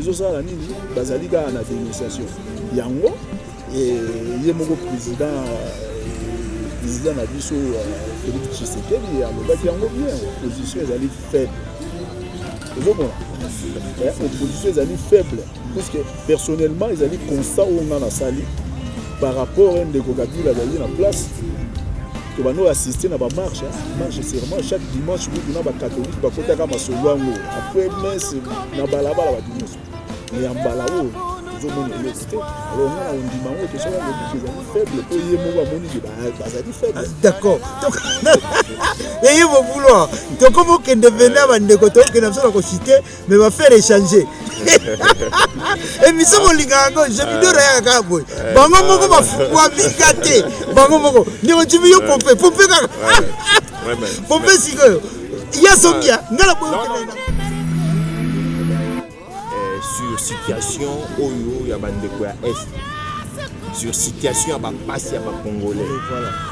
ezosala nini bazali kaka na dénonciation yango ye moko président na biso Félix Tshisekedi alobaki yango bien opposition ezali faible ozomona opposition ezali faible parce que personnellement ezali constat oyo nga nasali par rapport à ndeko Kabila bazali na place que bano assister na ba marche serment chaque dimanche nous na ba catholique ba kota ka masolo yango après messe na balabala ba dimanche mais en balao zomona l'été alors on a un dimanche que ça est faible pour y mo ba moni ba bazali faible d'accord donc et il va vouloir donc comment que devenir ba ndeko to que na so ko citer mais va faire échanger et mi somo lingango je mi dora ya ka boy bango moko ba fukwa mikate bango moko ni on jibi yo pompe ka pompe siko ya sokia ngala boy sur situation oyo ya bandeko ya est sur situation ya bapasi ya bacongolais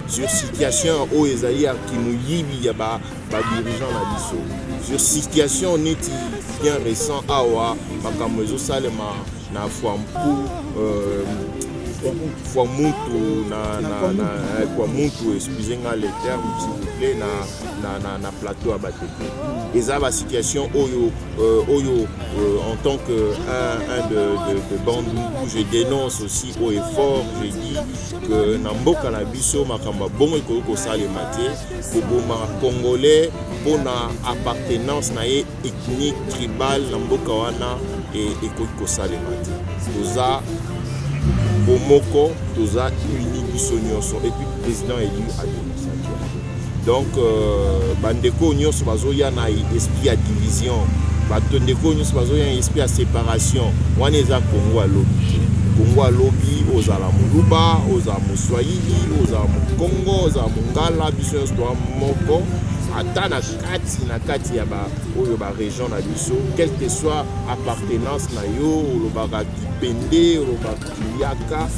sur situation oyo ezali ya kimuyibi ya badirigeant na biso sur situation neti bien récent awa makambo ezosalema na fois mutu excusez-moi le terme s'il vous plaît na plateau à Batete eza ba situation oyo en tant que un de Bandundu je dénonce aussi au effort je dis que na mboka na biso makambo bongo ko salema te ko boma congolais pona appartenance na ye ethnique tribal na mboka wana et ko salema te toza bomoko toza uni biso nyonso et puis président élu à dénonciation donc bandeko nyonso bazoya na esprit ya division bandeko nyonso bazoya na esprit ya séparation wana eza Congo alobi ozala moluba ozala moswahili ozala mokongo ozala mongala biso nyonso toa moko ata na kati ya oyo ba région na biso quelle que soit appartenance na yo olobaka kipende olobaka kiliaka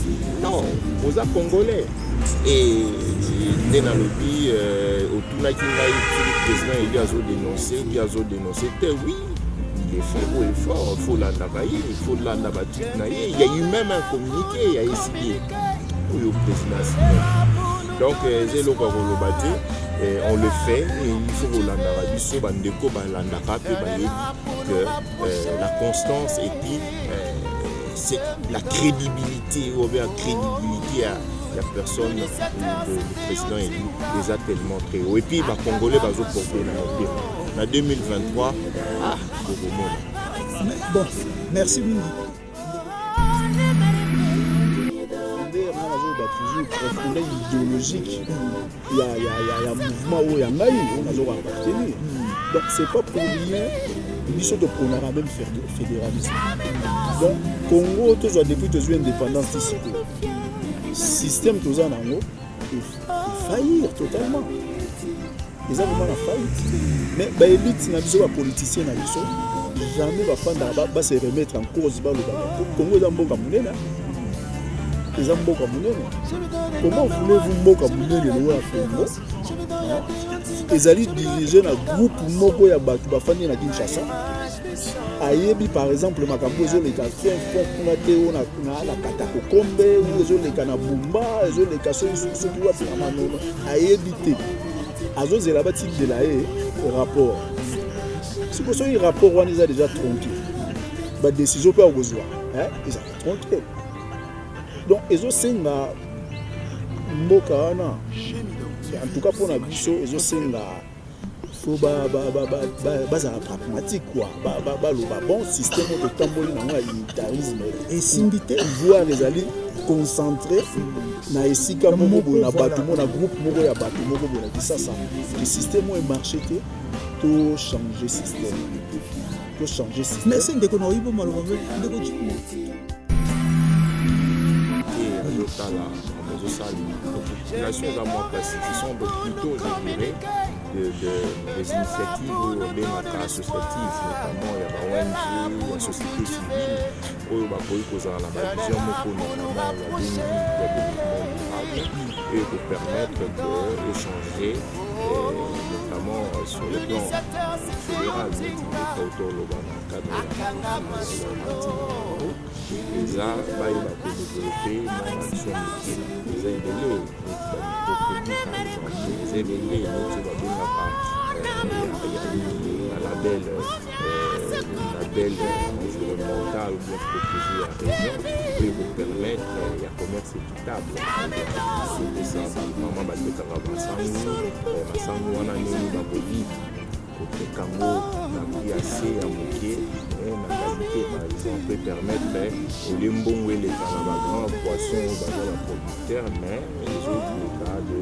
non oza congolais et nde nalobi otunaki ngai président eli azodénoncer te oui il est fait au effort il faut landaka ye il faut landa batute na ye il y a eu même un communiqué il y a essayé oyo président donc zeloko koloba te on le fait et il faut que biso bandeko balandaka pe bayebi que la constance et puis c'est la crédibilité ou bien la crédibilité à la personne du président élu déjà tellement très haut et puis les Congolais bazo porter na 2023 bon merci Mingi toujours profondeur idéologique il y a mouvement où il y a ngai on a besoin d'appartenir donc c'est pas pour rien biso de prendre même fédéralisme donc Congo tous depuis tous indépendance ici système tous en ango il faillir totalement ils ont vraiment la faillite mais ba élite na biso ba politicien na biso jamais va se remettre en cause ba le Congo est un bon camerounais comment voulez-vous mboka munene lowa Congo ezali dirigé na groupe moko ya bato bafandi na Kinshasa ayebi par exemple makambo ezoleka fin fond kuna te na kata kokombe ou ezoleka na bumba ezoleka soki wapi na manono ayebi te azozela batiki de la rapport si ko soki rapport wana eza déjà tronqué ba décision pe okozwa eza tronqué donc ezosenga mboka wana en tout cas pour na biso ezosenga faut bazala pragmatique quoi baloba bon système de tamboli na ngwa unitarisme et simbité voir ezali concentré na esika moko na bato na groupe moko ya bato moko bona kisasa le système est marché to changer système mais c'est ndeko na oyibo maloba ndeko chimo la population est moins pacifique, ils sont plutôt, je dirais, des initiatives associatives, notamment il y a ONG, la société civile, où il y a la vision notamment la développement durable, et pour permettre d'échanger, notamment sur le plan fédéral, autour dans le cadre de et ça, il va développer une action des élèves, label environnemental ou bien protégé à région peut vous permettre un commerce équitable. C'est ça, vraiment, Kango, la prix assez à moquer, la qualité par exemple peut permettre au limbon et les grands poissons, les producteurs, mais les autres cas de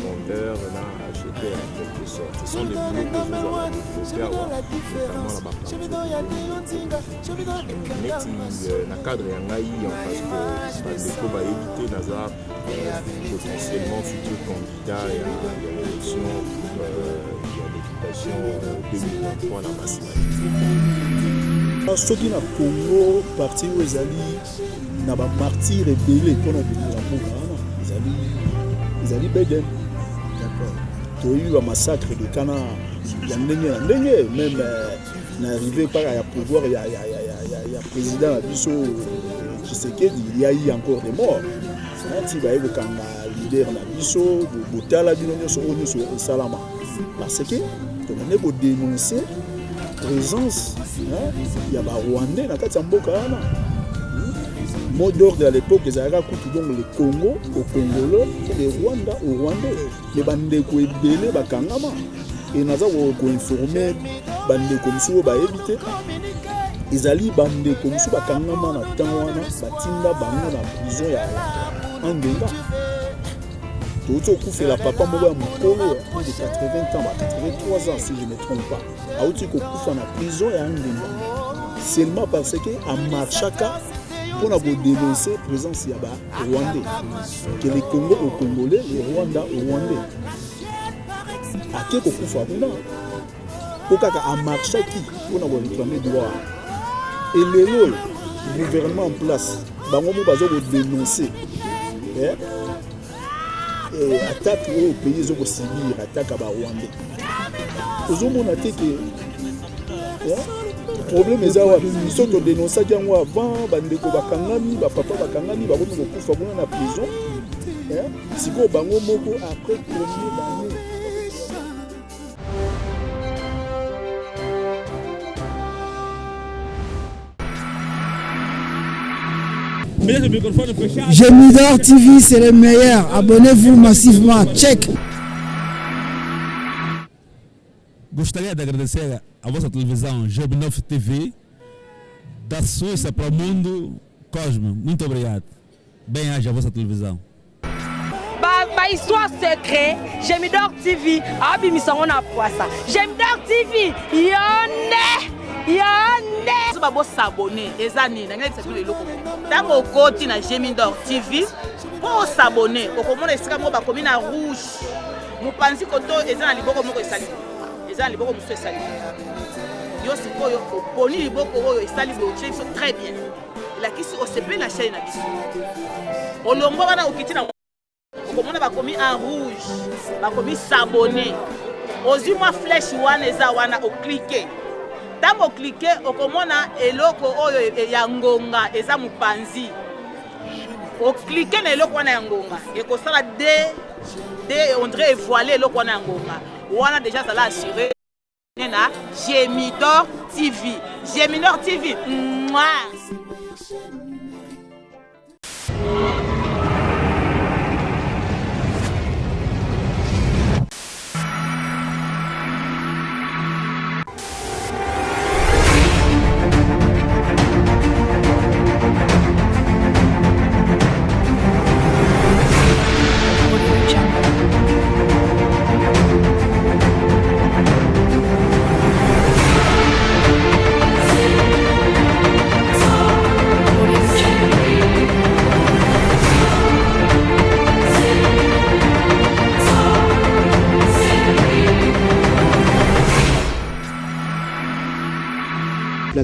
vendeurs à acheter en quelque sorte. Ce sont des boulots que vous allez développer, notamment la partie na cadre ya ngai parce que bandeko bayebi te naza potentiellement futur candidat ya l'élection l'éducation 2023 na Masimani. Soki na Congo parti oyo ezali na bamartyr ebele mpona bimela mboka wana ezali Beden. Toyebi bamassacre ekekana ya ndenge na ndenge même na arrivé mpaka ya pouvoir ya président na biso Tshisekedi il y a eu encore des morts nati baye kokanga leader na biso botala bino nyonso oyo nyonso esalama parce que tokende kodénoncer présence ya barwandais na kati ya mboka wana. Mot d'ordre à l'époque ezalaka kutu donc le Congo au Congolais et le Rwanda au Rwandais mais bandeko ebele bakangama et naza koinformer bandeko mosusu oyo bayebi te ezali bandeko mosusu bakangama na temps wana batinda bango na prison ya Andenga. Touti okufela papa moko ya mokolo ya plus de 80 ans, 83 ans si je ne me trompe pas, auti kokufa na prison ya Andenga seulement parce que amarchaka pour dénoncer la présence de Rwandais. Que le Congo au Congolais, le Rwanda au Rwandais. À qui qu'on fait ça? Pour qu'à marcher qui pour réclamer droit. Et le gouvernement en place, bango mo bazo dénoncer. Et attaque au pays zo subir attaque à Rwandais. Ozomona te que problème est là, ils sont dénoncés avant, bandeko bakangami, papa bakangami, bakomi kokufa kuna na prison. Siko bango moko après premier d'année. Gemidor TV, c'est le meilleur. Abonnez-vous massivement. Check. Gostaria de agradecer a vossa televisão Gemidor TV, da Suíça para o mundo Cosmo. Muito obrigado. Bem-aja a vossa televisão. Histoire secret, Gemidor TV, abimissango na poissa. Gemidor TV, yonde. Yonde. Babo s'abonner, ezani na ngeli sekule loko. Tango koti na Gemidor TV, pour s'abonner, okomona esika mo ba komi na rouge. Mupanzi koto ezana liboko moko esali. Ezana liboko muso esali. Yo sikoyo oponi liboko oyo esali bo biso très bien. La kisi osepe na chaîne na biso. Olongo bana okitina okomona ba komi en rouge, ba komi s'abonner. Ozi moi flèche wana eza wana o cliquer. Tango cliquer okomona eloko oyo ya ngonga eza mupanzi. O cliquer na eloko wana ya ngonga ekosala de on dirait voiler eloko wana ya ngonga. Wana déjà ça l'a assuré na Gemidor TV. Gemidor TV. Mouah.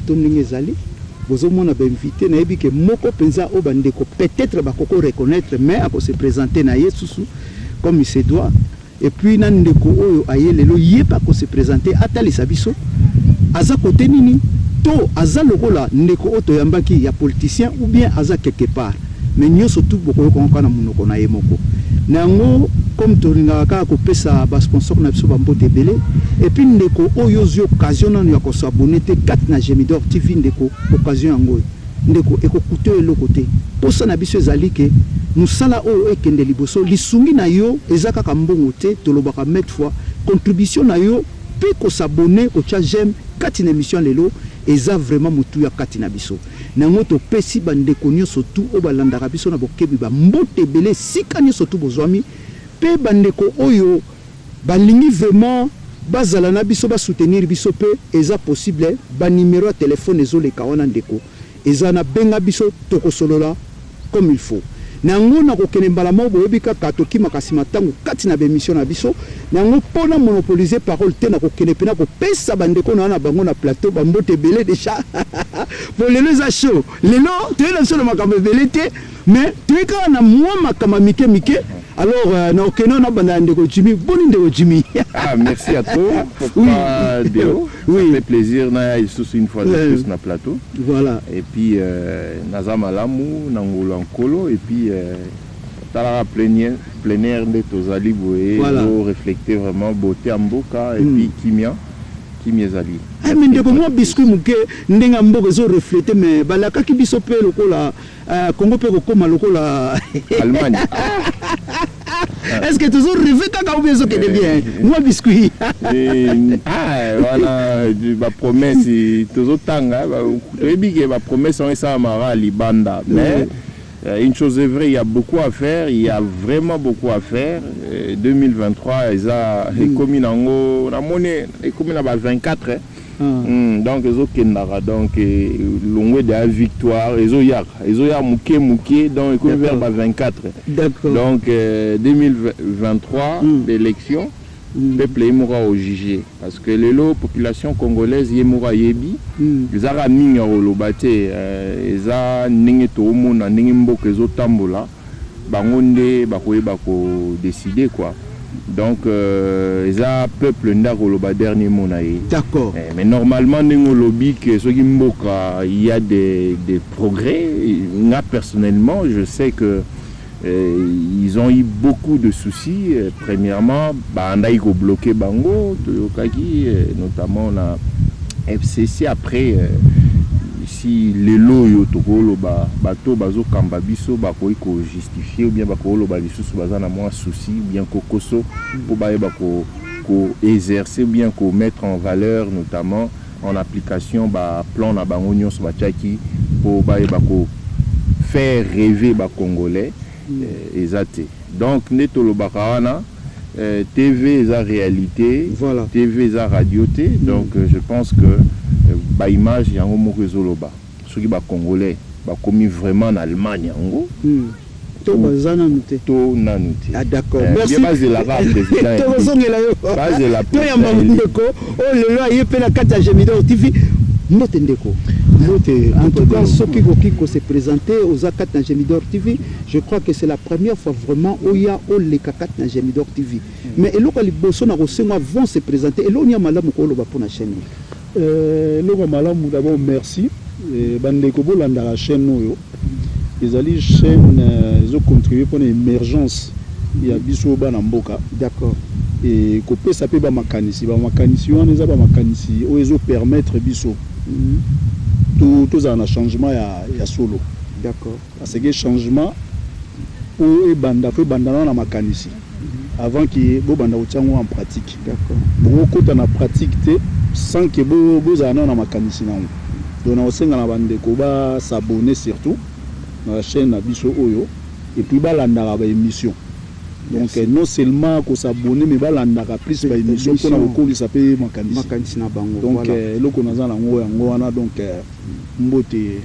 plateau ndenge ezali bozomona bainvité nayebi ke moko penza o bandeko peut-être bakoko reconnaître mais ako se présenter na ye susu comme il se doit et puis na ndeko oyo aye lelo yeba ko se présenter atalisa biso aza côté nini to aza lokola ndeko oto yambaki ya politicien ou bien aza quelque part mais nyonso tout boko ko na munoko na ye moko nango comme tolinga ko pesa ba sponsor na biso ba mbote belé et puis ndeko oyo yo occasion na ya ko s'abonner te 4 na Gemidor TV ndeko occasion yango ndeko eko coûter le côté pour ça na biso ezali ke musala oyo ekende liboso lisungi na yo ezaka ka mbongo te tolobaka mettre fois contribution na yo pe ko s'abonner ko tia j'aime 4 na émission lelo eza vraiment mutu ya 4 na biso nango to pesi bandeko nyonso tout o balandaka biso na bokebi ba mbote belé sika nyonso tout bozwami pe bandeko oyo balingi vraiment bazala na biso ba soutenir biso pe eza possible ba numéro de téléphone ezoleka wana ndeko eza na benga biso tokosolola comme il faut nango na kokene mbala mo boyebi kaka tokima kasi matango kati na bemission na biso nango pona monopoliser parole te na kokene pena ko pesa bandeko na bango na plateau ba mbote belé déjà pour lelo za show lelo tela solo makambe belé te mais tuika na moi makama mike mike. Alors, nous avons Jimmy. Bonne Jimmy. Ah, merci à toi. Oui. Ça fait plaisir. Une fois de plus sur le plateau. Voilà. Et puis, Nazama Lamou, Nangolo Ankolo. Et puis, Talara plein air de Tozali Boé. Pour refléter vraiment beauté Amboka. Et puis, Kimia. Zali. Ah, mais de comment biscuit mouké, n'enga mboka zo refléter, mais balaka qui bisope lokola, Congo pe koma lokola. Allemagne. Est-ce que toujours rêvé quand vous êtes bien moi biscuit voilà ma promesse toujours tanga ma promesse on est ça mara libanda mais une chose est vraie, il y a beaucoup à faire, il y a vraiment beaucoup à faire. 2023 ils a commis nango la monnaie est commis là 24 donc ils ont kendara donc longue de la victoire ils ont mouké donc ils commis vers 24 donc 2023 l'élection peuple est moura au jugé parce que les population congolaise y est moura yebi ils a minga olobate ils a ninge to mona ninge mboka zo tambola bangonde bakoye bako décider quoi. Donc, ils ont peuple ndakoloba dernier mot naïe. D'accord. Mais normalement, il y a des progrès. Moi, personnellement, je sais que ils ont eu beaucoup de soucis. Premièrement, on a bloqué Bango, Toyokaki, notamment la FCC. Après, si les lois tokolo bato bazo kamba biso bakoy ko justifier ou bien bakolo ba lisusu bazana moins souci ou bien kokoso pour ba ko exercer ou bien ko mettre en valeur notamment en application ba plan na bango nyonso ba tchaki pour ba ko faire rêver ba congolais exacté. Donc netolo bakawana TV est la réalité, voilà. TV est la radio. Donc je pense que bah image y a un mot résolba. Ceux qui bah congolais bah commis vraiment en Allemagne en Ah d'accord. Merci. Base de la rap base de la en tout cas, ceux qui se présentaient aux A4 dans Gemidor TV, je crois que c'est la première fois vraiment où il y a les A4 dans Gemidor TV. Mais les gens vont se présenter. Et là, il y a Malam pour la chaîne. Malam, d'abord, merci. Bandeko Bolanda la chaîne. Ils allaient chaîne, ils ont contribué pour l'émergence. Il y a Bissou Banamboka. D'accord. Et Kopé Sapé Bamakanisi. Bamakanisi, on les a Bamakanisi. Où ils ont permettre Bissou. Tout un changement à solo. D'accord. Parce que changement pour banda fait bandana na makanisi avant que bo banda otiango en pratique. D'accord. Bon côté na pratique sans que bo zana na makanisi na. Donc on senga na bande ko ba s'abonner surtout na chaîne na biso oyo et puis ba landa ba émission. Donc non seulement qu'on s'abonne mais balandaka plus ba émission pour na ko s'appelle makanisi na bango. Donc loko na za na ngo yango wana donc mbote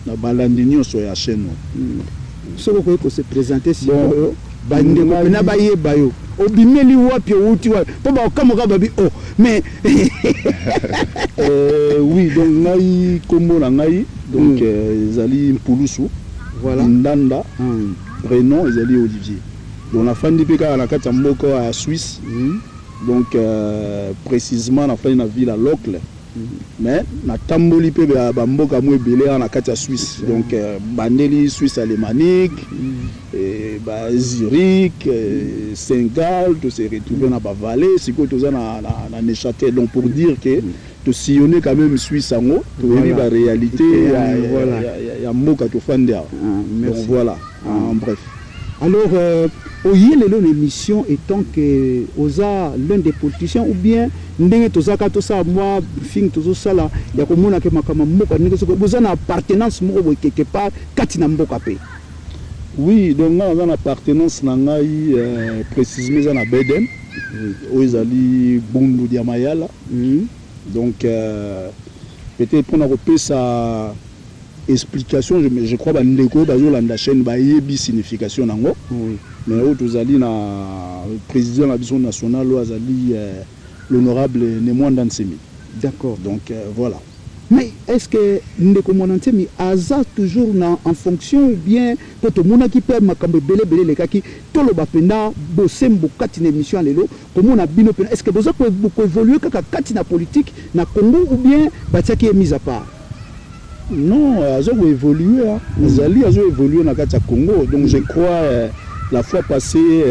na balandi nyonso ya chaîne. Ce qu'on peut se présenter si bandeko pena bayeba yo obimeli wapi outi wapi po baokamoka babi oh mais oui donc ngai kombo na ngai donc ezali Mpulusu voilà Ndanda prénom ezali Olivier donc nafandi mpe kaka na kati ya mboka ya Suisse donc précisément nafandi na ville à Locle mais natamboli mpe bamboka mo ebele na kati ya Suisse donc bandeli Suisse alémanique Zurich Saint-Gall to se retrouver na Vallée sikoyo toza na Neuchâtel donc pour dire que to sillonner quand même Suisse ango to yebi ba réalité ya mboka to fandi donc voilà en bref. Alors oye lelo l'émission étant que oza l'un des politiciens ou bien ndenge tozaka to sa moi briefing tozo sala ya komona ke makama mboka ndenge soko boza na appartenance moko quelque part kati na mboka pe. Oui donc nga na appartenance na ngai précisément za na Bedem o ezali Bundu dia Mayala donc peut-être pour na repesa explication je crois ba ndeko bazolanda chaîne ba yebi signification nango mais o tozali na président de la vision nationale o azali l'honorable Nemwanda Nsemi. D'accord. Donc voilà. Mais est-ce que ndeko Nsemi aza toujours en fonction ou bien to mona ki pe makambo belé le kaki to lo bapenda bosembo kati na émission lelo komona bino pena est-ce que boza ko évoluer kaka kati na politique na Congo ou bien batiaki est mise à part? Non, azo évoluer azali azo évoluer na kati ya Congo donc je crois la fois passée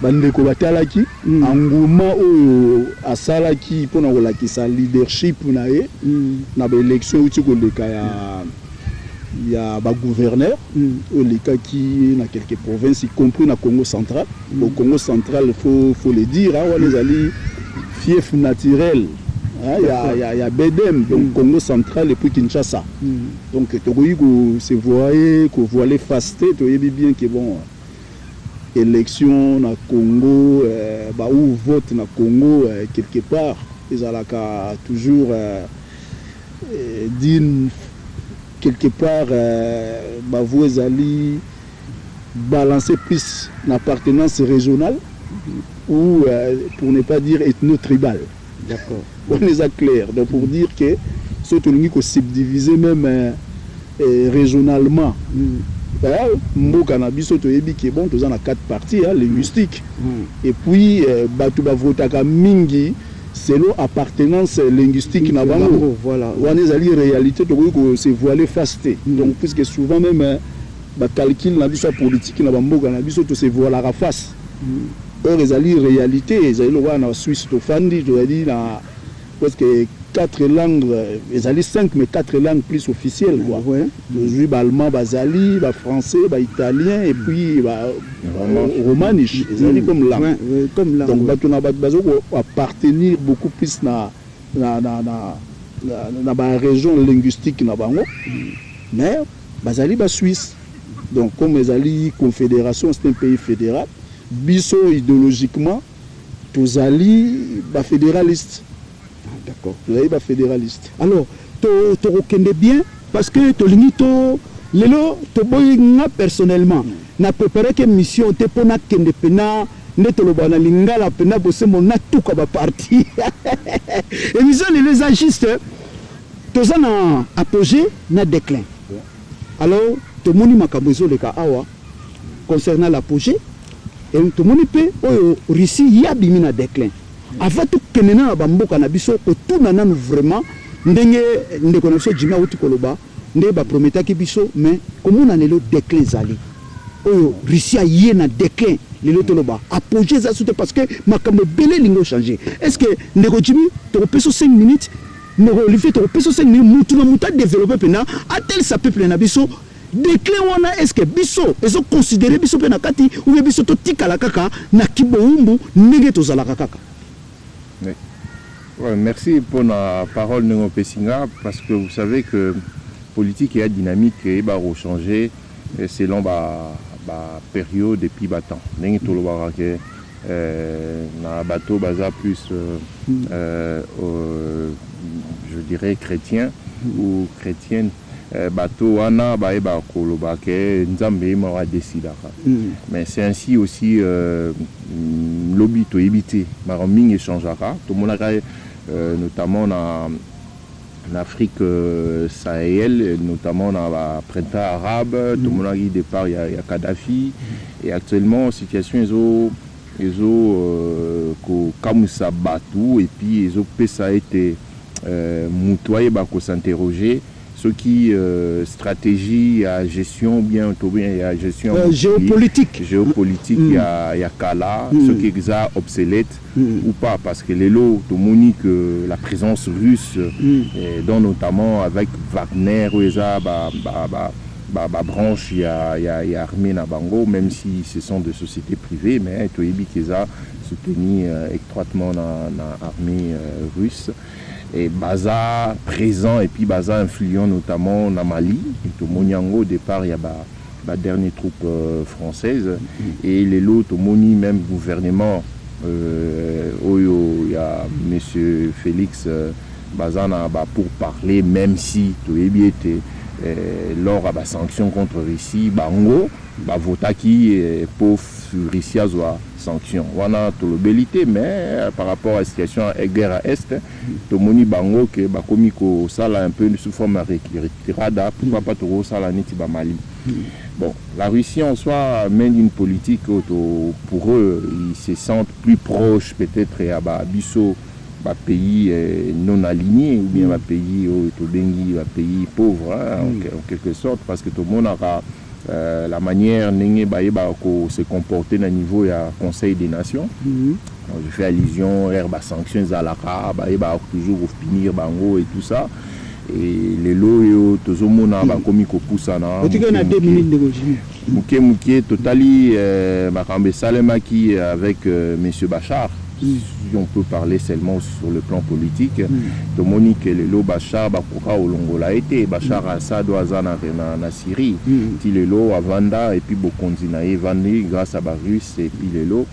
bandeko batalaki engouement oyo asalaki pona kolakisa leadership na ye na ba élection uti koleka ya ba gouverneur olekaki na quelques provinces y compris na Congo central. Au Congo central faut le dire on les ali fief naturel. Il y a Bedem, donc Congo central et puis Kinshasa. Donc tu se voyait que voiler fasté, tu vois bien que bon élection na Congo, ou vote na Congo quelque part, ils ont toujours dit quelque part, vous allez balancer plus l'appartenance régionale ou pour ne pas dire ethno-tribal. D'accord. On les a clairs. Donc pour dire que ce qui est subdivisé même régionalement. Mboka na biso to yebi ki bon toza na 4 parties linguistiques. Et puis batu ba votaka mingi selon appartenance linguistique na bango. Voilà. On les ali réalité to ko se voiler fasté. Donc puisque souvent même ba calcul na biso politique na mboka na biso to se voiler la face. Or les ali réalité les ali loin en Suisse to fandi to dit na presque 4 langues, ils allaient 5 mais 4 langues plus officielles quoi. Ouais. Le allemand, bazali, français, italien et puis romaniche, ils allaient comme langue. Ouais, comme langue. Donc batuna bazo appartenir beaucoup plus na région linguistique na bango. Mais bazali ba Suisse. Donc comme ils allaient confédération, c'est un pays fédéral. Biso idéologiquement tous alliés ba fédéraliste. D'accord. Vous avez pas fédéraliste. Alors, tu reconnais bien parce que tu limito lelo to boyinga personnellement na préparer que mission te pona kende pena neto lo bana lingala pena bosemo na tuka ba parti. Et mission les agistes toza na apogée na déclin. Alors, to moni makambozo le ka awa concernant l'apogée et to moni pe oyo Russie ya bimi na déclin. Avant tout kenena bamboka na biso ko tuna nanu vraiment ndenge ndeko na biso jima uti koloba nde ba prometaki biso mais komona lelo déclin zali oyo Russia yé na déclin lelo toloba apogée za soute parce que makambo belé lingo changer est-ce que ndeko jimi to peso 5 minutes ndeko lifi to peso 5 minutes mutu na muta développer pena atel sa peuple na biso déclin wana est-ce que biso ezo considérer biso pena kati ou biso to tikala kaka na kiboumbu ndenge to zala kaka. Ouais, merci pour la parole Nengo Pessinga parce que vous savez que politique et dynamique et va changer selon la période et puis temps. Nengo tout le monde que na bateau baza plus je dirais chrétien ou chrétienne bateau wana bayeba koloba ke nzambe ma décidera. Mais c'est ainsi aussi lobby to éviter maroming échangera tout le monde notamment en Afrique Sahel, notamment dans le printemps arabe, tout le monde a eu départ, il y a Kadhafi, et actuellement, situation ils ont comme ça battu, et puis ils ont ça a été moutoyé, s'interroger. Ce qui stratégie à gestion bien à gestion géopolitique il y a Kala ce qui est obsolète ou pas parce que les lots tout que la présence russe dont notamment avec Wagner ou branche il y a armée na bango même si ce sont des sociétés privées mais tout qui a soutenu étroitement l'armée russe et Baza présent et puis Baza influent notamment en Mali et tout Moniango au départ il y a la dernière troupe française et les lots au Moni même gouvernement il y a monsieur Félix Bazana pour parler même si tout était lors à la sanction contre Russie bango votaki pauvre Russie a sanction wana to lobelité mais par rapport à la situation à guerre à est to moni bango que ba komiko sala un peu sous forme retirada pourquoi pas to sala neti ba Mali. Bon, la Russie en soi mène une politique pour eux ils se sentent plus proches peut-être à biso ba pays non alignés ou bien ba pays to bengi ba pays pauvres en quelque sorte parce que tout le monde aura la manière dont se comporter au niveau du Conseil des Nations. Je fais allusion à sanctions à l'Ara, toujours finir bango et tout ça. Et les lots, tout le monde a commis Kopusana. Mouké, totali, Makambe Salemaki avec M. Bachar. Si on peut parler seulement sur le plan politique, tout le monde que le lot Bachar, au Longo l'a été, Bachar Assad, Ouazana, en Syrie, le lot à Vanda, et puis Bokondinaï, Vandi, grâce à Barus, et puis le lot.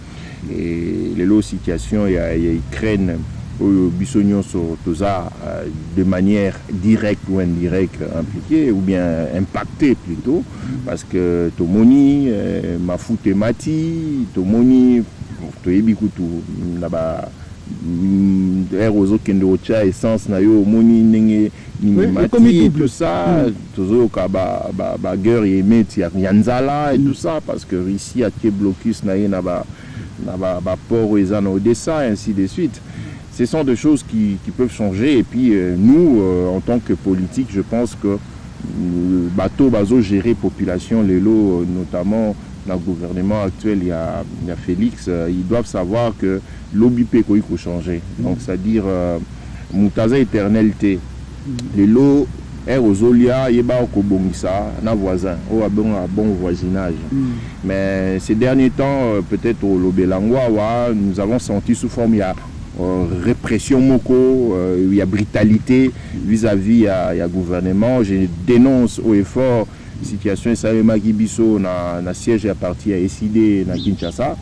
Et le lot situation, il y a Ukraine, Bissognon sur Toza, de manière directe ou indirecte impliquée, ou bien impactée plutôt, parce que Tomoni, Mafouté Mati, Tomoni, Toyebikutu là-bas aérozo kendo cha essence na yo moni nenge ni tout ça toujours ka ba guerre yemeti ya nzala et tout ça parce que Russie a été blocus na ba port et en Odessa ainsi de suite. Ce sont des choses qui peuvent changer et puis nous en tant que politique je pense que bateau bazo gérer population les lots notamment dans le gouvernement actuel, il y a Félix, ils doivent savoir que l'OBP il faut changer. Donc, c'est-à-dire, Moutaza éternalité, les lots, Aérosolia, Yeba Okobongisa, na voisin, un bon voisinage. Mais ces derniers temps, peut-être au Lobelangwa, nous avons senti sous forme, il y a répression moko, il y a brutalité vis-à-vis du gouvernement. Je dénonce haut et fort situation esalema kibiso na siège à parti à SID na Kinshasa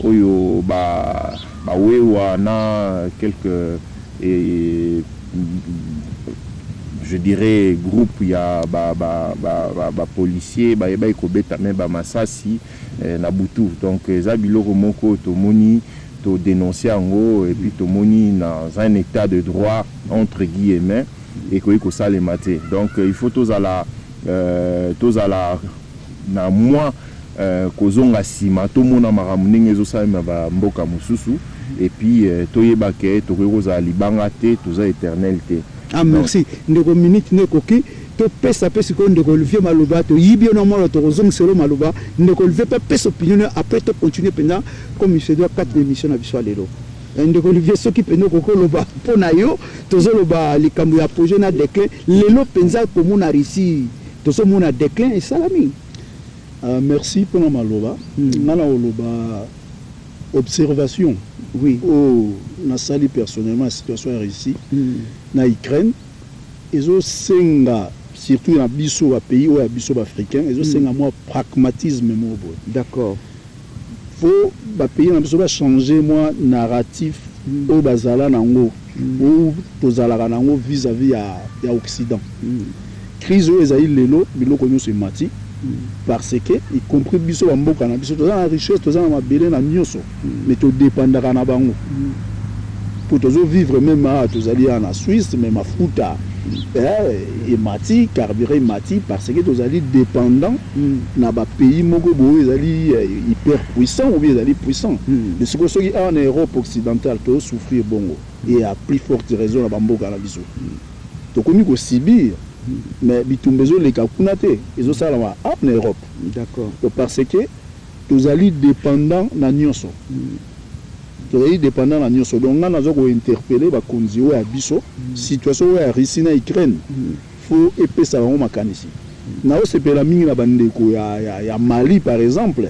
oyo ba wewa na quelques je dirais groupe ya ba policiers ba ekobeta même ba masasi na butu donc eza biloko moko to moni to dénoncer ango et puis to moni dans un état de droit entre guillemets et ko salemate donc il faut tous à la na moi kozonga sima to mona maramu ndenge ezosalema ba mboka mosusu et puis toyeba ke tokoza libanga te toza éternel te. Ah merci ndeko minute nekoki to pesa pesa ko ndeko Olivier Maloba to yibio na molo to kozonga selo Maloba ndeko Olivier pas pesa opinion après to continuer pendant comme il se doit 4 émissions na biso lelo. Ndeko Olivier soki peno kokoloba pona yo tozoloba likambo ya projet na déclin lelo penza komona Russie tout mon a déclin et salami. Merci pour la maloba. Nana oloba observation. Oui. Oh, na sali personnellement la situation ici. Na Ukraine, ils ont senga surtout dans biso à pays ou à biso africain, ils ont senga moi pragmatisme mo boy. D'accord. Faut ba pays na biso ba changer moi narratif au bazala nango ou tozala nango vis-à-vis à Occident. crise oyo ezali lelo biloko nyonso emati parce que y compris biso bamboka na biso toza na richesse toza na mabele na nyonso mais todépendaka na bango pour vivre même tozali na Suisse mais mafuta emati carburant emati parce que tozali dépendant na bapays moko boye ezali hyper puissant ou bien ezali puissant mais soki en Europe occidentale tozosouffrir bongo et à plus forte raison na bamboka na biso tokomi kosibir mais bitumba ezoleka kuna te ezosalama en Europe d'accord parce que tozali dépendant na nyonso tozali dépendant na nyonso donc nga naza kointerpele bakonzi oyo ya biso situation oyo ya Russie na Ukraine faut epesa bango makanisi naosepela mingi na bandeko ya Mali par exemple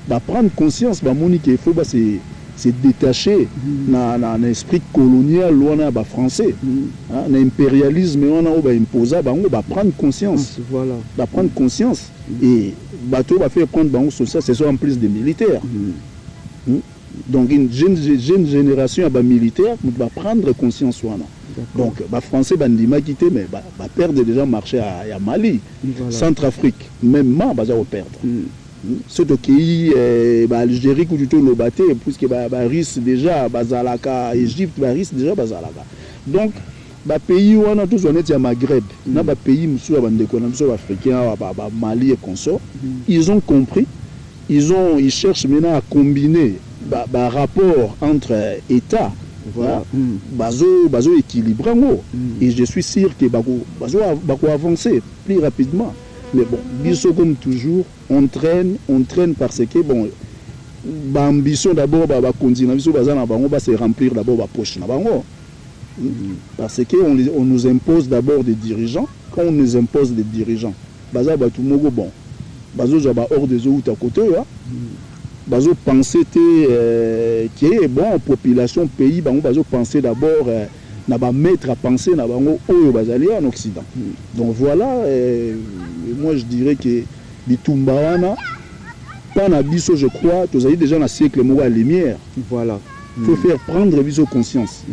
baprendre conscience bamoni ke faut se détacher na esprit colonial wana ba français na impérialisme wana o ba imposa bango ba prendre conscience voilà ba prendre conscience et bateau va faire prendre bango ça ce sont en plus des militaires donc une jeune génération à ba militaire va prendre conscience wana donc ba français bandima quitter mais ba perdre déjà marché à Mali voilà. Centrafrique même ba za perdre surtout qui Algérie ou du tout le batté puisque risque déjà bazalaka Égypte risque déjà bazalaka donc pays où on a tous honnête à Maghreb na pays musu ba ndeko na biso africain Mali et consort ils ont compris ils cherchent maintenant à combiner rapport entre État voilà bazo équilibré et je suis sûr que bazo avancer plus rapidement. Mais bon, biso comme toujours, on traîne parce que bon, l'ambition d'abord, continuer, biso bazana bango, c'est remplir d'abord la poche na bango. Parce que on nous impose d'abord des dirigeants. Quand on nous impose des dirigeants, baza batu moko bon, bazo jaba hors des eaux à côté là, bazo penser que bon population pays, bango bazo penser d'abord na ba mettre à penser na bango oyo bazali en Occident. Donc voilà, moi je dirais que bitumba wana pas na biso je crois, tous avez déjà na siècle moko à lumière. Voilà. Faut faire prendre biso conscience.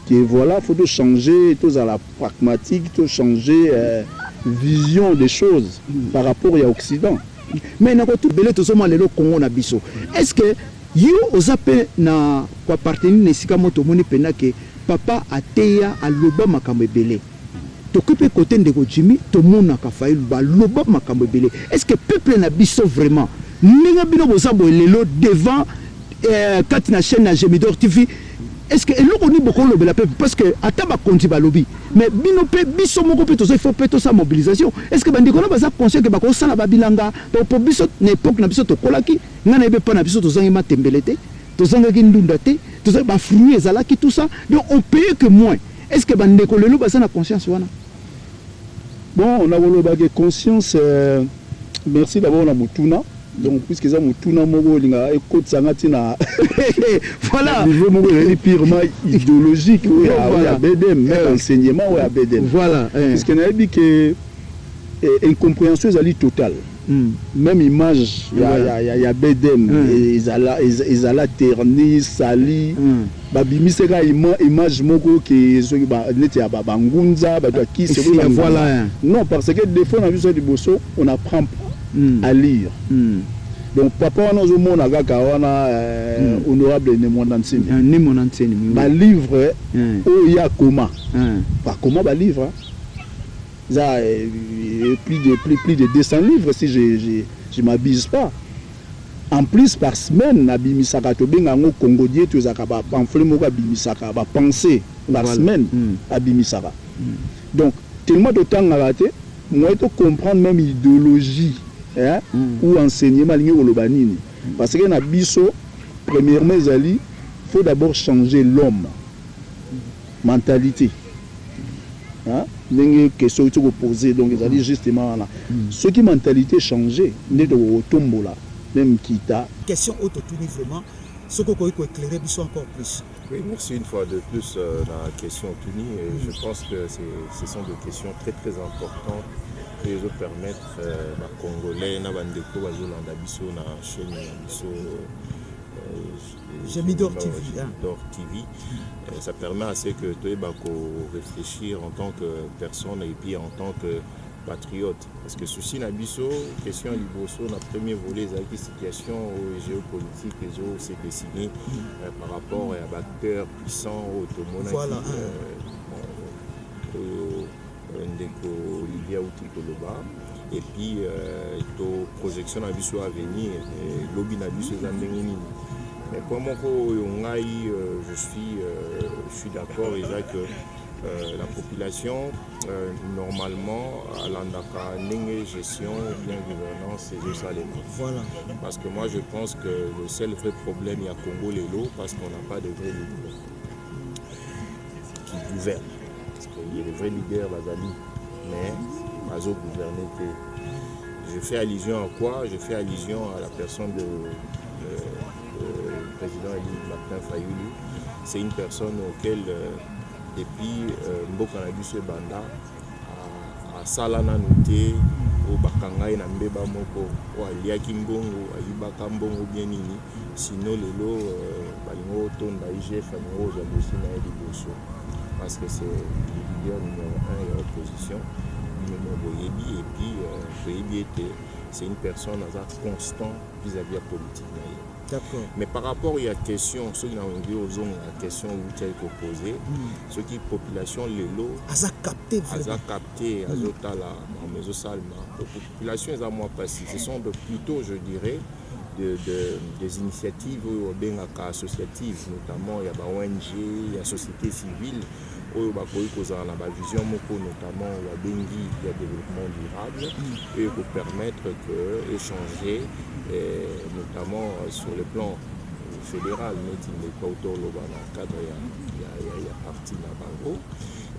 Que voilà, faut de changer tous à la pragmatique, faut changer vision des choses par rapport à Occident. Mais na ko tout belé to soma lelo Congo na biso. Est-ce que yo ozape na ko appartenir nesika moto moni pena ke papa ateya aloba makambo ebele tokupe côté ndeko Jimmy tomona ka faïl ba loba makambo ebele est-ce que peuple na biso vraiment ninga bino bozabo lelo devant quatre na chaîne na Gemidor TV est-ce que eloko ni boko lobela peuple parce que ata ba konti ba lobi mais bino pe biso moko pe tozo il faut pe to sa mobilisation est-ce que bandiko na baza conscient que bako sala ba bilanga pour biso na époque na biso to kolaki ngana ebe pa na biso tozangi matembelete tozangaki ndunda te tozangi ba fruits ezalaki tout ça donc on paye que moins est-ce que bandeko lelo baza na conscience wana bon on a volobaki conscience merci d'abord na mutuna donc puisque ça mutuna moko linga ekotsanga tina voilà niveau moko est purement idéologique ou ya BDM même enseignement ou ya BDM voilà puisque na dit que incompréhension ezali totale même image ya BDM ezala terni sali babimiseka image moko ke soki ba neti ya bangunza ba qui c'est voilà non parce que des fois na biso liboso on apprend à lire donc papa wana ozomona kaka wana honorable Nemonantini ba livre o ya koma ba koma ba livre ça plus de 200 livres si je m'abuse pas en plus par semaine na bimisaka to benga ngo congolais to zaka ba pamphlet moko bimisaka ba penser par semaine abimisaka donc tellement de temps ngalaté moi to comprendre même idéologie ou enseignement lingi koloba nini parce que na biso premièrement ezali faut d'abord changer l'homme mentalité ndenge question tu poser donc ezali justement là ce qui mentalité changer ne de otombola même kita question autotune vraiment ce qu'on peut éclairer biso encore plus. Oui, merci une fois de plus la question Tuni et je pense que ce sont des questions très très importantes qui vont permettre aux Congolais na bandeko bazolanda biso na chaîne biso Gemidor TV. Gemidor TV. Ça permet à ce que tu aies réfléchir en tant que personne et puis en tant que patriote. Parce que ceci n'a biso, question liboso, na premier volet, c'est la situation géopolitique, c'est dessiné par rapport à acteurs puissants, voilà. Olivier Outikoloba. Et puis, projection na biso à venir, lobby na biso zandengini. Mais comme je suis d'accord déjà que la population, normalement, à l'andaka, n'est gestion ou bien gouvernance, c'est juste ça les mots. Voilà. Parce que moi, je pense que le seul vrai problème, il y a Congo les lots, parce qu'on n'a pas de vrais leaders qui gouvernent. Parce qu'il y a des vrais leaders, Bazali, mais Bazo gouverner que. Je fais allusion à quoi? Je fais allusion à la personne du président Martin Fayoulou. C'est une personne auquel, depuis Mboka na biso banda, a salana noté au Bakangai na mbeba moko, o aliaki mbongo, ayibaka mbongo bien nini, sinon lelo balingo tonda IGF alingo jabosi na liboso. Parce que c'est le leader numéro 1 de l'opposition. Et puis, c'est une personne constant vis-à-vis de la politique. D'accord. Mais par rapport à la question, ceux qui ont dit aux hommes, la question où tu as posée, ceux qui population les lots, Aza capté, Aza la population est à moi passée. Ce sont plutôt, je dirais, des initiatives associatives, notamment il y a des ONG, il y a la société civile. Oyo bakoyi kozala na vision moko notamment ya bengi ya développement durable et pour permettre que échanger notamment sur le plan fédéral mais il n'est pas autour dans le cadre ya parti na bango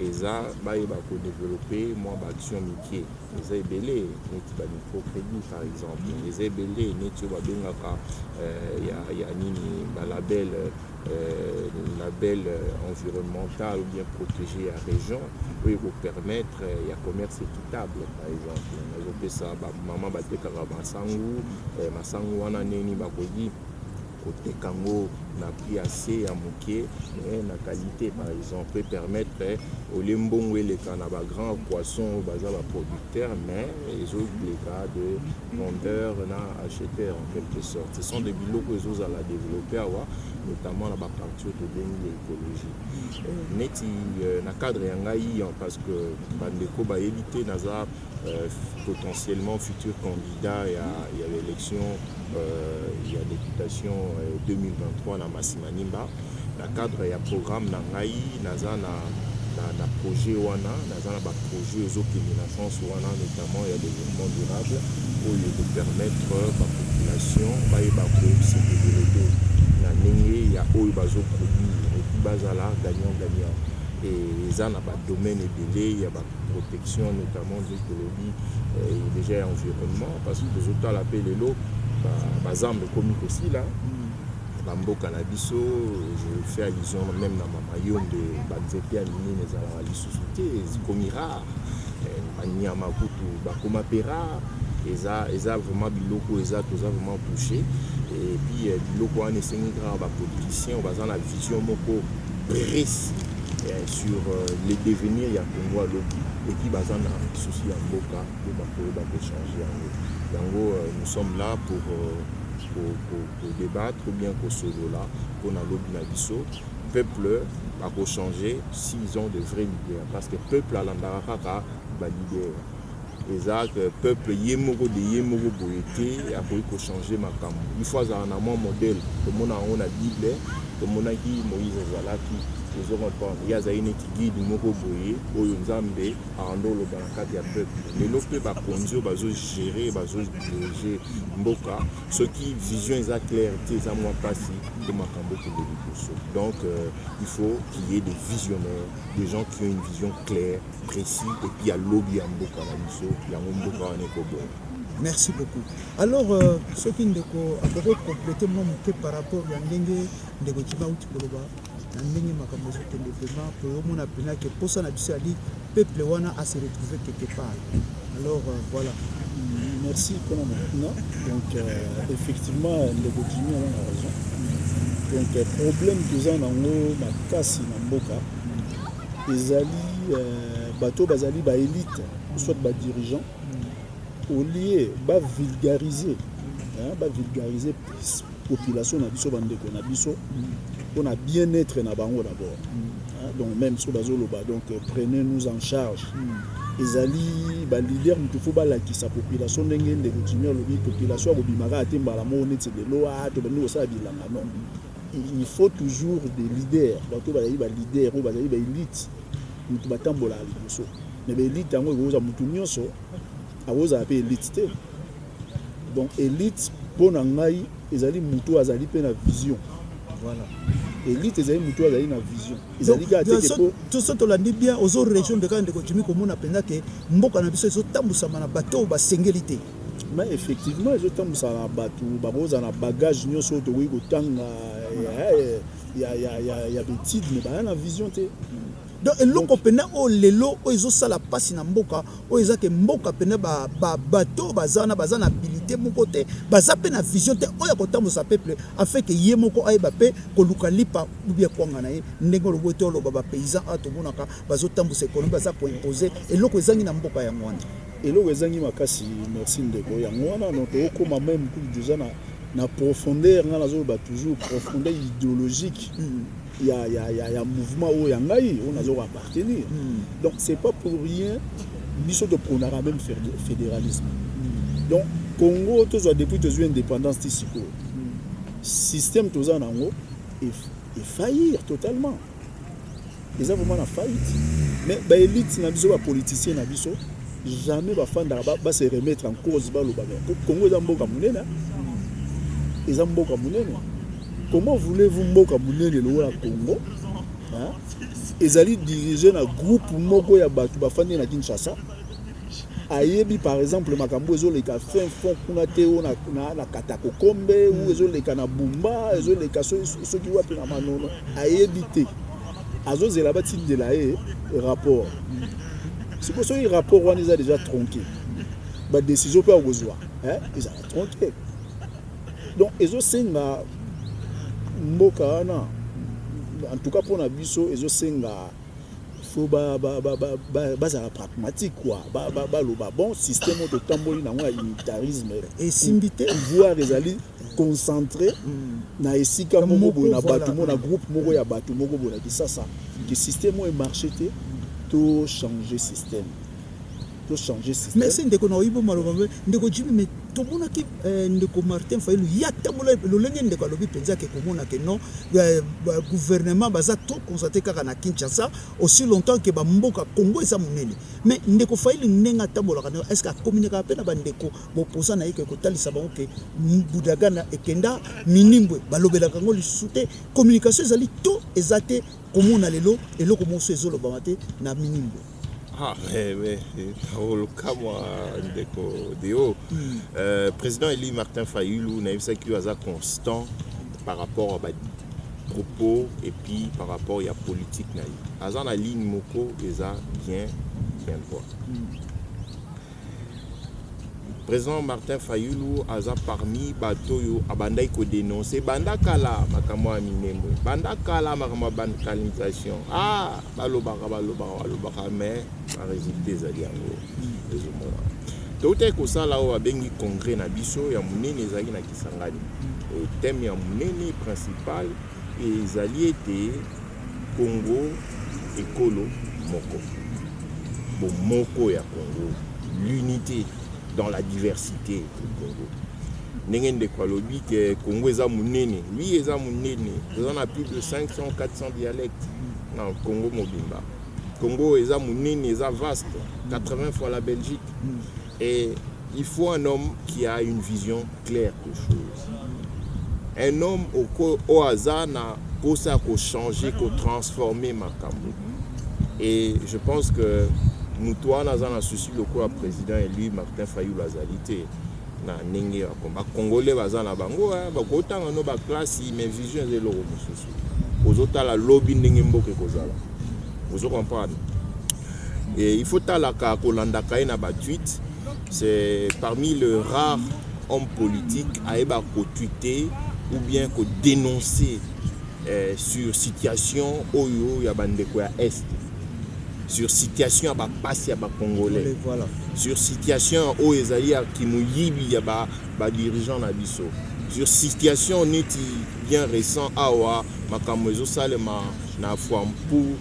et ça ba ko développer moi action métier les ebele neti ba microcrédit par exemple les ebele neti ba bengaka ya nini ba label environnemental ou bien protégé à région oui, pour permettre un commerce équitable par exemple. Je ça maman bateka masangu wana neni bakodi côté Kango na prix assez à moquer na qualité par exemple peut permettre au limbongo les canaba grands poissons baza ba producteurs mais les autres les cas de vendeurs na acheteurs en quelque sorte. Ce sont des bilots que les autres à développer notamment la partie de l'écologie. Neti na cadre yangai parce que bandeko ba éviter naza potentiellement futur candidat il y a l'élection il y a députation 2023 na Masimanimba na cadre ya programme na ngai naza na projet wana naza na ba projet ezokende na sens wana notamment ya développement durable pour de permettre ba population ba ko se développer na ndenge ya oyo bazo produire et puis bazala gagnant et ça na ba domaine ebele il y a ba protection notamment de l'écologie et déjà environnement parce que les autres l'appellent l'eau bazambe comique aussi là bamboka na biso je fais allusion même na mamayom de banzete aligné les ala lisusuté komira banyama kutu bakoma pera eza vraiment biloko eza toza vraiment touché et puis biloko wana esengi kaka bapoliticien baza na vision moko précis sur les devenirs ya Congo à l'autre et puis baza na souci ya mboka de bako changer yango nous sommes là pour débattre ou bien pour solo là pour na lobby na biso peuple bako changer s'ils ont de vrais leaders parce que peuple alandaka kaka ba leader exact peuple yemoko boyete akoki ko changer makambo il faut azala na mwa modèle tomona on a Bible tomonaki Moïse azalaki il y a une guide moko boye oyo nzambe arando lo banakati ya peuple lelo pe ba konzo bazo gérer bazo diriger mboka ce qui vision est claire ça moi passé de makambo pour le biso donc il faut qu'il y ait des visionnaires des gens qui ont une vision claire précise et puis à lobby ya mboka na biso ya mboka wana ko bon. Merci beaucoup. Alors, ce qui nous a complété par rapport à Ndenge Ndeko Kiba Outikoloba, Ndenge Makamozo Tendefema, pour au moins appeler que pour ça, on a dû se dire, peuple wana a se retrouver quelque part. Alors, voilà. Merci pour la maintenant. Donc, effectivement, le Jimmy a raison. Donc, problème que nous avons, ma casse na mboka, bateau bazali ba élite, soit ba dirigeant, au lieu ba vulgariser population na biso bandeko na biso, on a bien-être na bango d'abord. Donc même sur bazoloba, donc prenez-nous en charge. Ezali ba leader mutufu ba la ki sa population ndenge ndeko Jimmy lobi population ko bimaka atemba la mo neti de lo to bani osala bilanga non. Il faut toujours des leaders. Bato bazali ba leader ou bazali ba élite. Mutu batambola liboso. Mais ba élite yango ezoza mutu nyonso awoza pe élite te. Donc élite pona ngai ezali mutu azali pe na vision. Voilà. Élite ezali mutu azali na vision. Ezali ka te ko tout ça to landi bien aux autres régions de Kande ko Jimmy komona penza ke mboka na biso ezo tambusama na bato ba sengelité. Mais effectivement ezo tambusama na bato baboza na bagage nyonso to wi kotanga ya betide mais ba na vision te. Donc eloko pena o lelo o ezo sala pasi na mboka o ezake mboka pena ba bato bazana habilité mon côté baza pe na vision te o ya kotambusa peuple afin que ye moko ayeba pe koluka lipa ou bien kwanga na ye ndenge lo boto lo ba paysan atomona bazo tambusa économie baza ko imposer eloko ezangi na mboka ya ngwana eloko ezangi makasi merci ndeko ya ngwana donc okoma même déjà na profondeur nga nazo ba toujours profondeur idéologique. Il y a un mouvement où il y a on a appartenir. Donc c'est pas pour rien mission de prôner même fédéralisme. Donc Congo depuis l'indépendance ici système tout ça est faillir totalement. Ils ont vraiment faillite. Mais bah élite na biso ba politicien na biso jamais ba fanda ba se remettre en cause ba lo ba. Congo za mboka munene. Ils ont mboka munene. Comment voulez-vous mboka munene lo la Congo? Ezali dirigé na groupe moko ya batu bafandi na Kinshasa. Ayebi par exemple makambo ezoleka fin fond kuna te na katako kombe ou ezoleka na bumba ezoleka soki wapi na manono ayebi te. Azozela batindela rapport. C'est pour ça que rapport wana est déjà tronqué. Ba décision peut ozwa, ils ont tronqué. Donc ezosenga mboka wana en tout cas pour na biso ezosenga faut ba pragmatique quoi ba bon système de tamboli na ngwa unitarisme et simbité voir ezali concentré na esika moko bo na batu mo na groupe moko ya batu moko bo na kisasa que système est marché te to changer système. Mais c'est ndeko na oyibo maloba ndeko Jimmy mais tomona ki ndeko Martin Fayulu yatambola lo lenge ndeko alobi penza ke komona ke non gouvernement baza trop constaté kaka na Kinshasa aussi longtemps que ba mboka Congo eza monene mais ndeko Fayulu nenga tambola kana est-ce que communiquer pe na ba ndeko boposa na yeke ko talisa ba ke Budagana ekenda minimbwe balobela kango lisute communication ezali to ezate komona lelo eloko moso ezolo ba mate na minimbwe. Ah, mais au cas moi, Déo, président Eli Martin Fayulu n'a eu ça qui est constant par rapport à propos et puis par rapport à la politique. Azan la ligne Moko, ils ont bien droit. Président Martin Fayulu a parmi Batoyo Abandai ko dénoncé Bandakala Makamo Aminemo Bandakala Makamo Bandkalisation baloba mais a résulté zaliango tout est que ça là au bengi congrès na biso ya munene ezali na Kisangani thème ya munene principal et alliés étaient Congo écolo moko bon moko ya Congo l'unité dans la diversité du Congo. N'engende kwa lobi que Congo eza munene, lui eza munene, on a plus de 500 400 dialectes dans Congo mobimba. Congo eza munene, eza vaste, 80 fois la Belgique. Et il faut un homme qui a une vision claire des choses. Un homme au hasard n'a pas ça qu'on changer, qu'on transformer makambo. Et je pense que nous tous nous avons un souci le président élu Martin Fayulu azalité na ndenge ya komba congolais bazana bango ba kotanga no ba classe mais vision de l'euro mususu ozotala lobby ndenge mboke kozala ozo comprendre et il faut tala ka kolanda kai na ba tweet c'est parmi les rares hommes politiques à tweeter ou bien que dénoncer sur situation oyo ya bandeko ya est, sur situation ya bapasi ya Congolais, voilà. sur situation oyo ezali ya kimuyibi ya ba dirigeant na biso, sur situation neti bien récent awa makambo ezosalema na Fwampu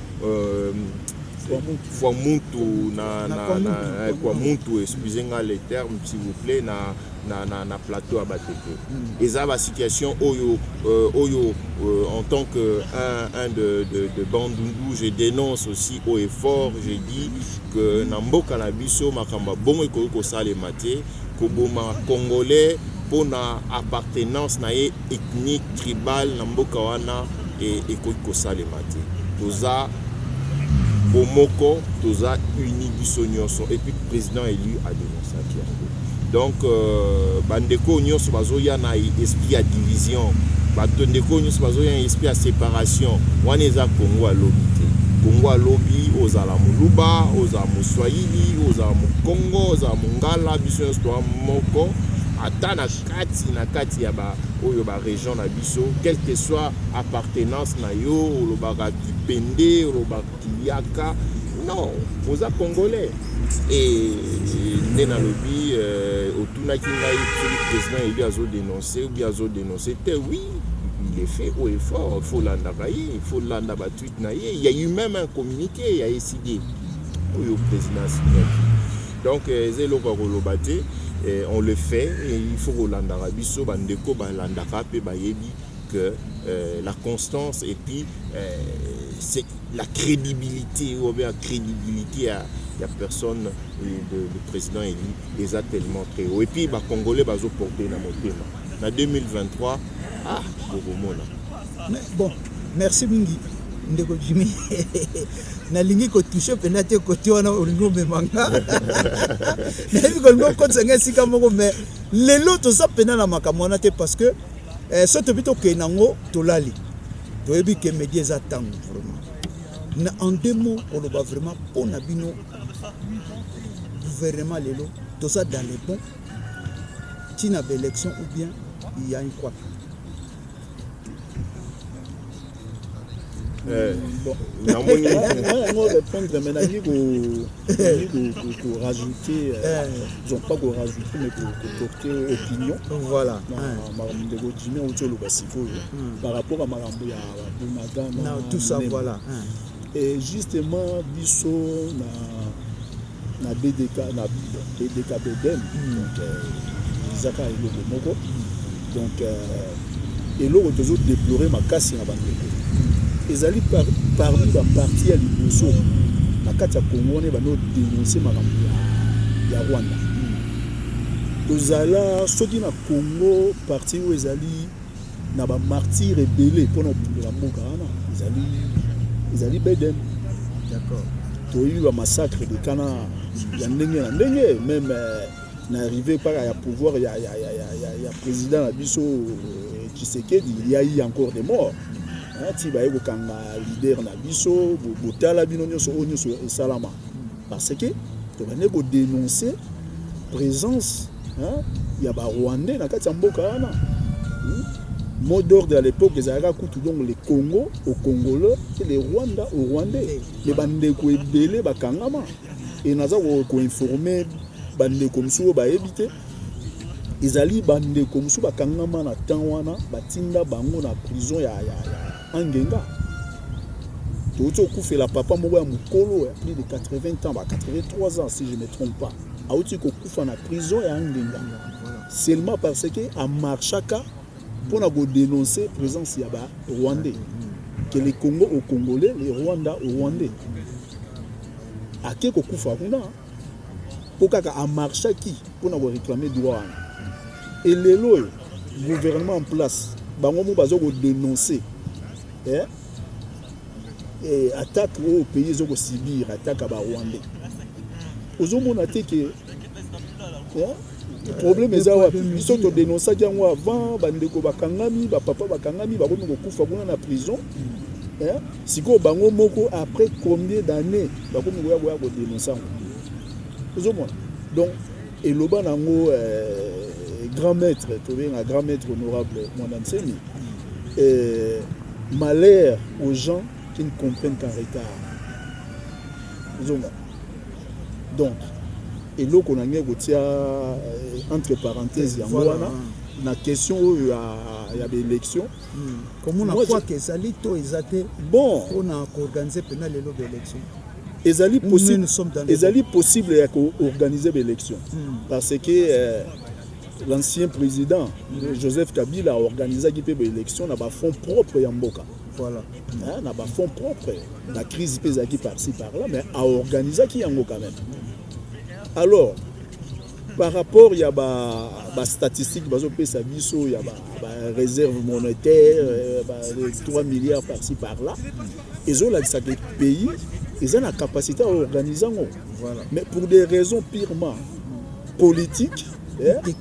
excusez-moi les termes s'il vous plaît, na plateau à Bateke. Et ça la situation oyo en tant que un de Bandundu, je dénonce aussi haut et fort, j'ai dit que na mboka na biso makamba bongo ko salema te, ko boma congolais pour na appartenance na ethnique tribal na mboka wana et ko salema te. Toza Bomoko, Toza uni biso nyonso, et puis le président élu a dénoncé à donc bandeko nyonso bazoya na esprit à division, bandeko nyonso bazoya esprit à séparation, wana eza Congo a lobby te. Congo a lobby ozala moluba, ozala moswahili, ozala mokongo, ozala mongala, biso nyonso toa moko ata na kati ya oyo ba région na biso, quelle que soit appartenance na yo, olobaka kipende, olobaka kiyaka, non, oza congolais. Et na lobby otunaki ngai le président élu azo dénoncer ou bien azo dénoncer, oui, il est fait haut et fort, il faut landa ba tweet na ye, il y a eu même un communiqué, il y a décidé oyo président signé. Donc zelo ba kolobate, on le fait et il faut Rolanda Rabiso, Bandeko, Balanda Rapé, Bayebi, que la constance et puis c'est la crédibilité, ou bien la crédibilité à la personne de président élu, les a tellement très haut. Et puis, les Congolais vont porter dans mon thème. En 2023, bon, merci Mingi. Ndeko Jimmy nalingi ko toucher penate côté wana olingo memanga nabi ko ngo kotsenga sika moko mais lelo to sa pena na makamona te parce que soto bito ke nango tolali to yebi ke médias attendent vraiment na en deux mots on va vraiment pour na bino gouvernement lelo to ça dans les bons tina élection ou bien il y a une quoi. Bon, on répondre maintenant pour rajouter, ils n'ont pas pour rajouter mais pour porter opinion. Voilà. Par rapport à Marambo ya Bunagana, tout ça voilà. Et justement biso na BDK na BDK BDM donc Zaka et le Moko donc et l'autre toujours déplorer ma casse na bandeko. Ils allaient parmi les partis à l'Iboso, la Katia Congo, ils vont dénoncer la Rwanda. Ils allaient, ceux qui sont Congo, parti où ils allaient, na ba martyrs rebellés pour nous la Mokana, ils allaient Bedem. D'accord. Tu as eu un massacre de Cana, il y a même n'arrivé pas à pouvoir, il y a président Abisso Tshisekedi, il y a eu encore des morts. Si vous avez un leader na biso, botala bino nyonso nyonso salama. Parce que tu vas dénoncer présence il y a ba Rwandais na kati ya mboka wana. Mot d'ordre à l'époque les Arakutu donc les Congo au Congolais et les Rwanda au Rwandais. Les bandeko ebele bakangama et naza ko informer bandeko msuo ba éviter. Izali bandeko msuo bakangama na temps wana batinda bango na prison ya Angenga. Tout fait la papa moko ya mukolo a plus de 80 ans, 83 ans si je ne me trompe pas. A outi ko kufa na prison ya Angenga. Seulement parce que a marchaka pour na go dénoncer présence ya ba Rwandais. Que les Congo aux Congolais, les Rwanda aux Rwandais. A ke ko kufa kuna. Pour kaka a marchaki pour na go réclamer droit. Et les lois gouvernement en place, bango mo bazo go dénoncer. Et attaque au pays ils ont subir attaque à Rwanda. Aux hommes on a dit que le problème est là ils sont dénoncés jango avant bandeko bakangami ba papa bakangami ba komi ko kufa kuna na prison. Siko bango moko après combien d'années ba komi ko dénoncer. Aux hommes donc et le banango grand maître, un grand maître honorable Mwandanseni, malheur aux gens qui ne comprennent qu'en retard. Donc, et là qu'on a mis entre parenthèses, voilà. La question il y a des élections. Comment on a quoi que ça lit tout exacté. Bon, on a organisé pendant les élections. Est-ce possible d'organiser des élections parce que l'ancien président Joseph Kabila a organisé des élections dans fonds propres Yamboka. Voilà. Dans fonds propres. La crise pesaki par-ci par-là, mais a organisé qui Yango quand même. Alors, par rapport, il y a des statistiques, il y a des réserves monétaires, 3 milliards par-ci par-là. Ils ont les pays, ils ont la capacité à organiser. Voilà. Mais pour des raisons purement politiques,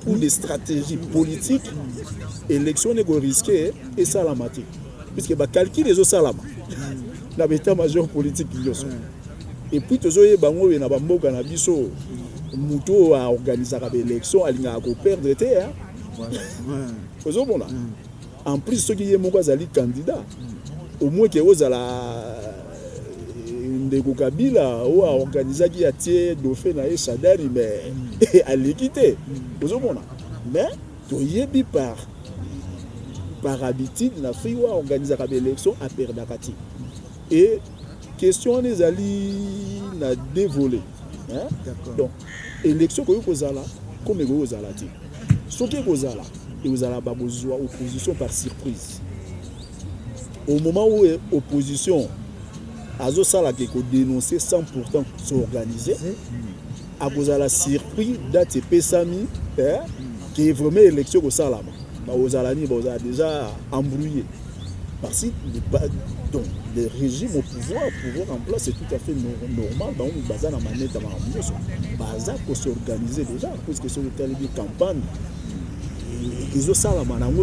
pour des stratégies politiques, l'élection est risquée et ça la matière. Puisque le calcul des salama, l'état-major politique. Et puis, tous les gens qui ont Mouto a organisé l'élection, il a perdre. En plus, ceux qui sont candidats, au moins que vous avez Ndeko Kabila a organisé qui a tiré Dauphin et Sadari, mais à l'équité. Mais, par habitude, la Afrique a organisé l'élection à perdre. Et question des alliés n'a dévolé. Donc, l'élection que vous avez, comme vous avez dit, ce que vous avez, vous avez besoin d'opposition par surprise. Au moment où l'opposition a dénoncé sans pourtant s'organiser, vous avez surpris d'être Pessami, qui est vraiment l'élection que vous avez. Vous avez déjà embrouillé. Parce que donc, les régimes au pouvoir en place, c'est tout à fait normal. Donc, on a une manière de s'organiser déjà, puisque sur le terrain de campagne, ils ont ça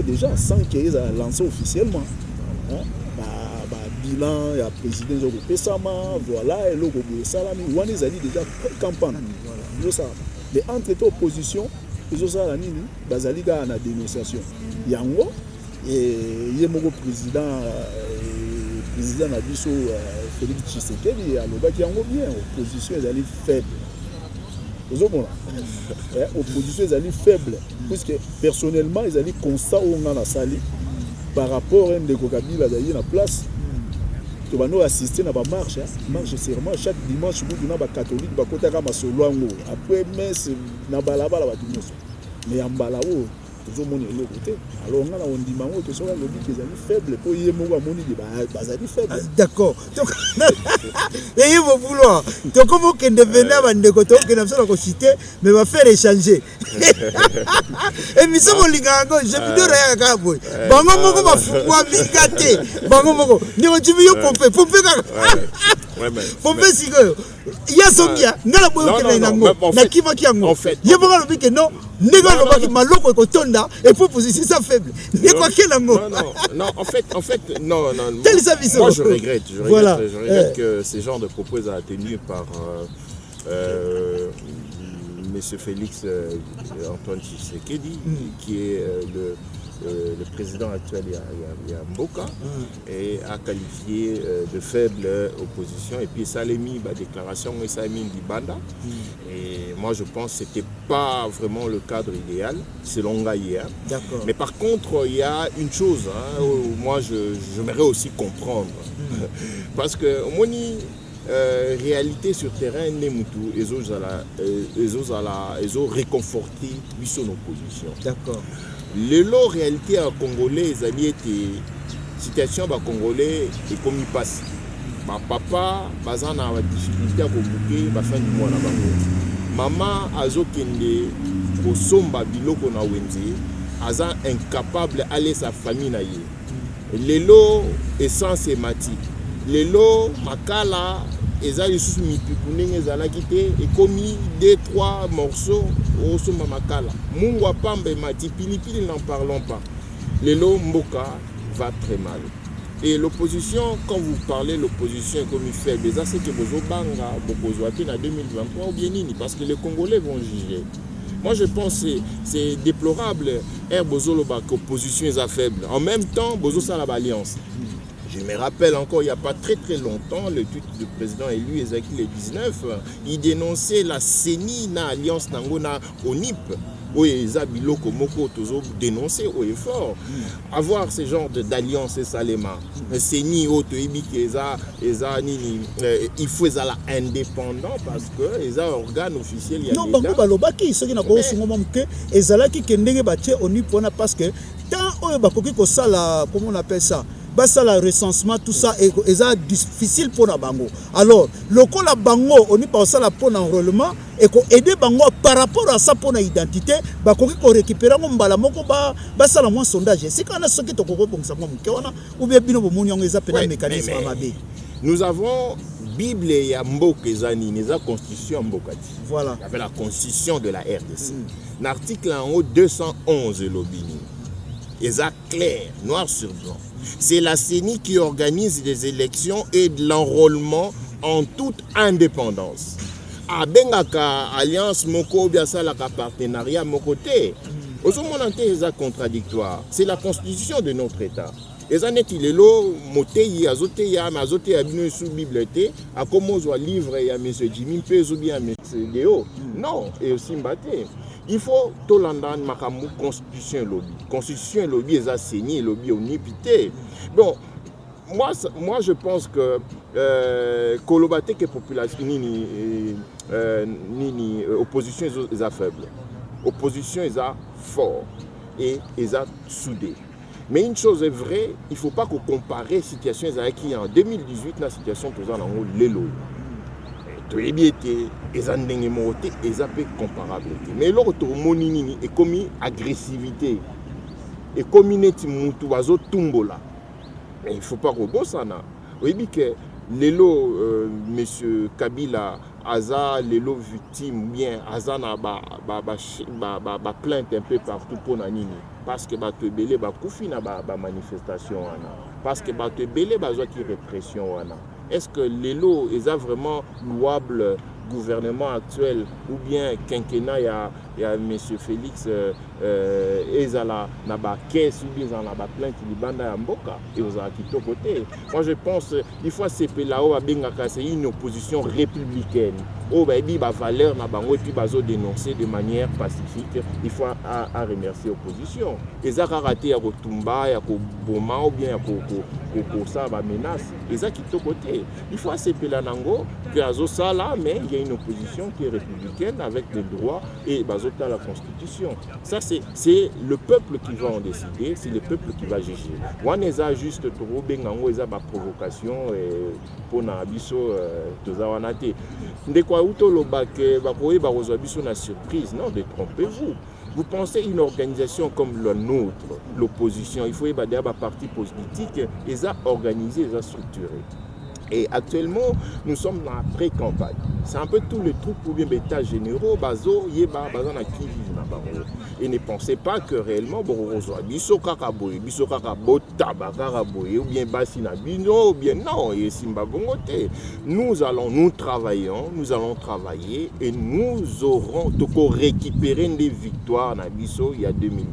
déjà sans qu'ils aient lancé officiellement. Bilan, il y a le président de Pessama, voilà, et le Salami, on a déjà campagne. Mais entre opposition, ils ont ça la nini, bazali ga na dénonciation. Yango et yemoko président Nabiso Félix Tshisekedi a le qui yango bien opposition est faible. Vous avez opposition est faible puisque personnellement ils allaient constat on a la sali par rapport à Ndeko Kabila d'ailleurs na place. Tu vas nous assister à la marche serment chaque dimanche nous avons catholique bakota kama soloango après messe na balabala ba dimanche mais en balao toujours mon côté alors on a on dit mango que soit le but qu'ils allaient faible pour y mo ba moni bazali faible. D'accord. Donc et ils vont vouloir donc comment que devenir bandeko to que n'a pas cité mais va faire échanger. Et mi somo lingango je vidéo ya kabo bango moko ba fukwa mikate bango moko ndiko chibiyo pompe ka pompe sigo ya sombia ngala boyo ke na ngo na kiva kiango yebonga lobi que non ndeko lobi que maloko ko tonda et pour position ça faible ndeko ke ngo non en fait non moi je regrette que ces genres de propos a tenu par Monsieur Félix Antoine Tshisekedi, qui est le président actuel Yamboka, et a qualifié de faible opposition. Et puis ça a mis la déclaration et ça a mis Ndibanda. Et moi je pense que ce n'était pas vraiment le cadre idéal, selon Gaïa. Mais par contre, il y a une chose où moi j'aimerais aussi comprendre. Parce que réalité sur terrain Nemutu ils ont réconforté son opposition. D'accord. Les lots réalité à Congolais ils allaient situation ba Congolais et comme il passe papa bazana a difficulté à bouquer ba fin du mois na bango maman azokende ko somba biloko na wenze aza incapable aller sa famille na ye les lots essence et mati les lots makala ezali sous mipiku ndenge ezalaki te ekomi 2-3 morceaux au somba makala mungwa pambe mati pilipili n'en parlons pas lelo mboka va très mal et l'opposition quand vous parlez l'opposition est comme faible ça c'est que bozobanga bokozwa te na 2023 ou bien nini parce que les Congolais vont juger Moi, je pense que c'est déplorable. L'opposition est faible. En même temps, Bozo ça l'alliance. Je me rappelle encore, il n'y a pas très longtemps, le titre du président élu, Ezaki le 19, il dénonçait la CENI na alliance nangona au NIP. Oui, Eza Biloko Moko toujours dénoncé au effort. Avoir ce genre d'alliance, c'est Salema. CENI, il faut être indépendant parce que les organes officiels. Non, bango balobaki, ce qui n'a pas que ezalaki kendenge batie au NIP parce que tant bakoki ko sala, comment on appelle ça? Ça le recensement tout ça est difficile pour la bango. Alors le coup la bango on y passe ça pour l'enrôlement et qu'on aider bango par rapport à ça pour l'identité bah qu'on récupérer mon bala moko ça la moins sondage c'est quand on a ce qui te corrompt pour ça ou bien bino bo moni on les appelle mécanisme amabe. Nous avons Bible et Mboka Zani, nous avons constitution Mboka. Voilà. Il y avait la constitution de la RDC. L'article en haut 211 lobini. Et ça clair, noir sur blanc. C'est la CENI qui organise les élections et de l'enrôlement en toute indépendance. A Bengaka Alliance Moko Biasalaka partenariat Mokote. Au moment c'est contradictoire. C'est la constitution de notre État. Les années il est là, Motei, Azote, Mazote, Abino sous bibliothèque, à comment on livre à M. Jimmy Pez ou bien à M. Léo. Non, et aussi Mbaté. Il faut tout l'endroit makamu constitution lobby. Constitution lobby est assigné lobby au nipité. Bon, moi je pense que kolobate que population ni opposition est faible. Opposition est fort et est soudé. Mais une chose est vraie, il ne faut pas qu'on compare la situation qui en 2018 la situation tout ça dans l'élo. Tout est bien, les andengémotés, les peu comparables. Mais l'autre monini est commis agressivité, et commis neti mutu bazo tumbola. Mais il ne faut pas qu'on ça na. Oui bien que l'élo monsieur Kabila Aza l'élo victime bien Aza na ba plainte un peu partout pour nanini parce que ba te belé ba kufi na ba manifestation wana parce que ba te belé ba zo ki répression wana. Est-ce que l'élo est vraiment louable gouvernement actuel ou bien quinquennat il y a M. Félix Ezala na ba caisse ou bien dans la plainte libanda ya mboka et aux akito côté. Moi je pense il faut CP là-haut à bengaka c'est une opposition républicaine. Oh bah bi ba valeur na bango et puis bazo dénoncer de manière pacifique. Il faut à remercier l'opposition. Ezaka raté ya kotumba ya ko boma ou bien ya ko ça ba menace. Ezaki to côté. Il faut CP là nango que azo ça là mais il y a une opposition qui est républicaine avec des droits et bazota la constitution. Ça c'est le peuple qui va en décider, c'est le peuple qui va juger. Waneza juste trop bengango eza ba provocation pour na biso tozawanate. Ndekwa uto lobake bakoye ba kozwa biso na surprise, non, détrompez-vous. Vous pensez une organisation comme la nôtre, l'opposition, il faut y avoir des partis politiques, ils ont organisé, ils ont structuré. Et actuellement, nous sommes dans la pré-campagne. C'est un peu tous les troupes ou bien l'état généraux, bazo, yeba, bazan à qui vivent na bango. Et ne pensez pas que réellement, biso kakaboye, biso kakabota, bakaraboye, ou bien basina bino, ou bien non, et simba bongote. Nous allons travailler et nous aurons récupérer des victoires na biso il y a 2018.